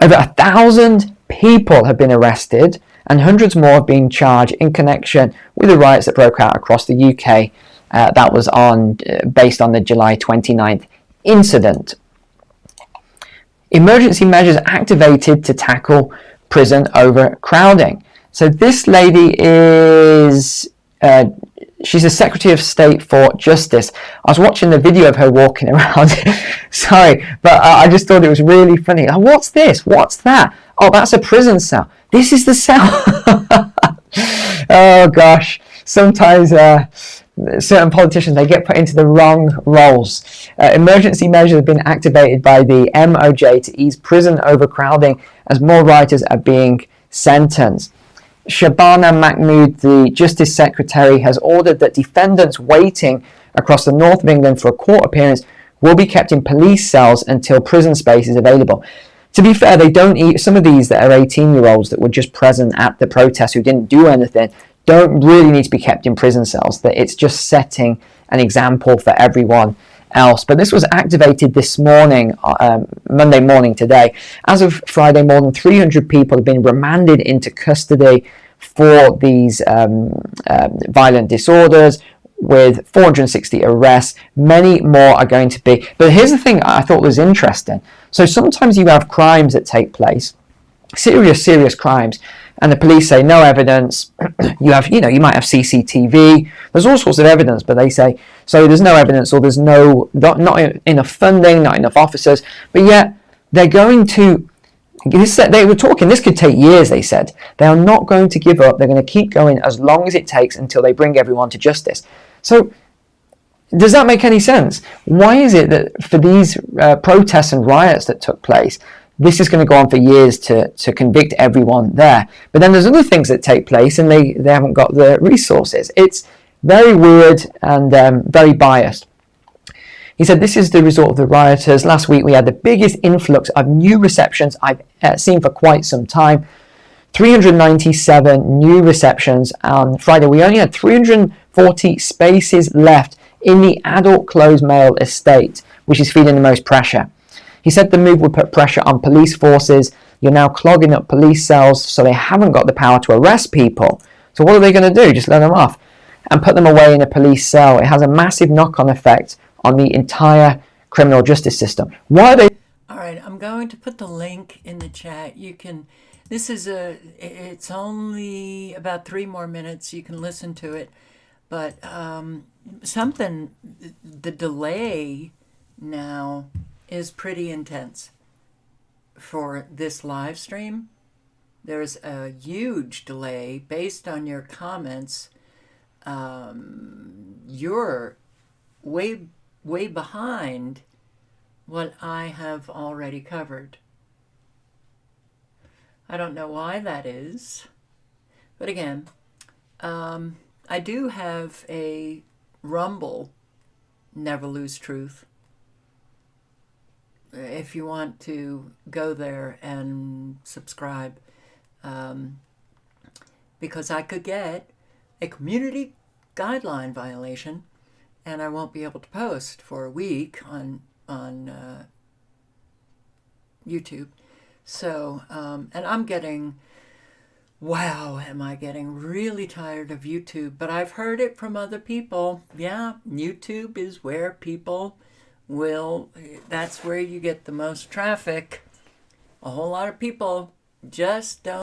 Speaker 4: Over 1,000 people have been arrested and hundreds more have been charged in connection with the riots that broke out across the UK. That was based on the July 29th incident. Emergency measures activated to tackle prison overcrowding. So this lady is, she's a Secretary of State for Justice. I was watching the video of her walking around. Sorry, but I just thought it was really funny. Oh, what's this? What's that? Oh, that's a prison cell. This is the cell. Oh gosh, sometimes certain politicians, they get put into the wrong roles. Emergency measures have been activated by the MOJ to ease prison overcrowding as more rioters are being sentenced. Shabana Mahmood, the Justice Secretary, has ordered that defendants waiting across the north of England for a court appearance will be kept in police cells until prison space is available. To be fair, they don't some of these that are 18-year-olds that were just present at the protest who didn't do anything don't really need to be kept in prison cells. That it's just setting an example for everyone else. But this was activated this morning, Monday morning today. As of Friday, more than 300 people have been remanded into custody for these violent disorders, with 460 arrests. Many more are going to be. But here's the thing I thought was interesting. So sometimes you have crimes that take place, serious crimes, and the police say no evidence. You might have CCTV. There's all sorts of evidence, but they say, so there's no evidence, or there's not enough funding, not enough officers. But yet they're going to. They were talking. This could take years. They said they are not going to give up. They're going to keep going as long as it takes until they bring everyone to justice. So, does that make any sense? Why is it that for these protests and riots that took place, this is going to go on for years to convict everyone there? But then there's other things that take place and they haven't got the resources. It's very weird and very biased. He said, this is the result of the rioters. Last week we had the biggest influx of new receptions I've seen for quite some time. 397 new receptions on Friday. We only had 340 spaces left in the adult closed male estate, which is feeling the most pressure. He said the move would put pressure on police forces. You're now clogging up police cells, so they haven't got the power to arrest people. So what are they going to do? Just let them off and put them away in a police cell. It has a massive knock-on effect on the entire criminal justice system. Why are they?
Speaker 1: All right, I'm going to put the link in the chat. You can. It's only about 3 more minutes. You can listen to it, but the delay now is pretty intense for this live stream. There's a huge delay based on your comments. You're way behind what I have already covered. I don't know why that is, but again, I do have a Rumble, Never Lose Truth. If you want to go there and subscribe, because I could get a community guideline violation and I won't be able to post for a week on YouTube. So, and I'm getting, wow, am I getting really tired of YouTube? But I've heard it from other people. Yeah, YouTube is where people that's where you get the most traffic. A whole lot of people just don't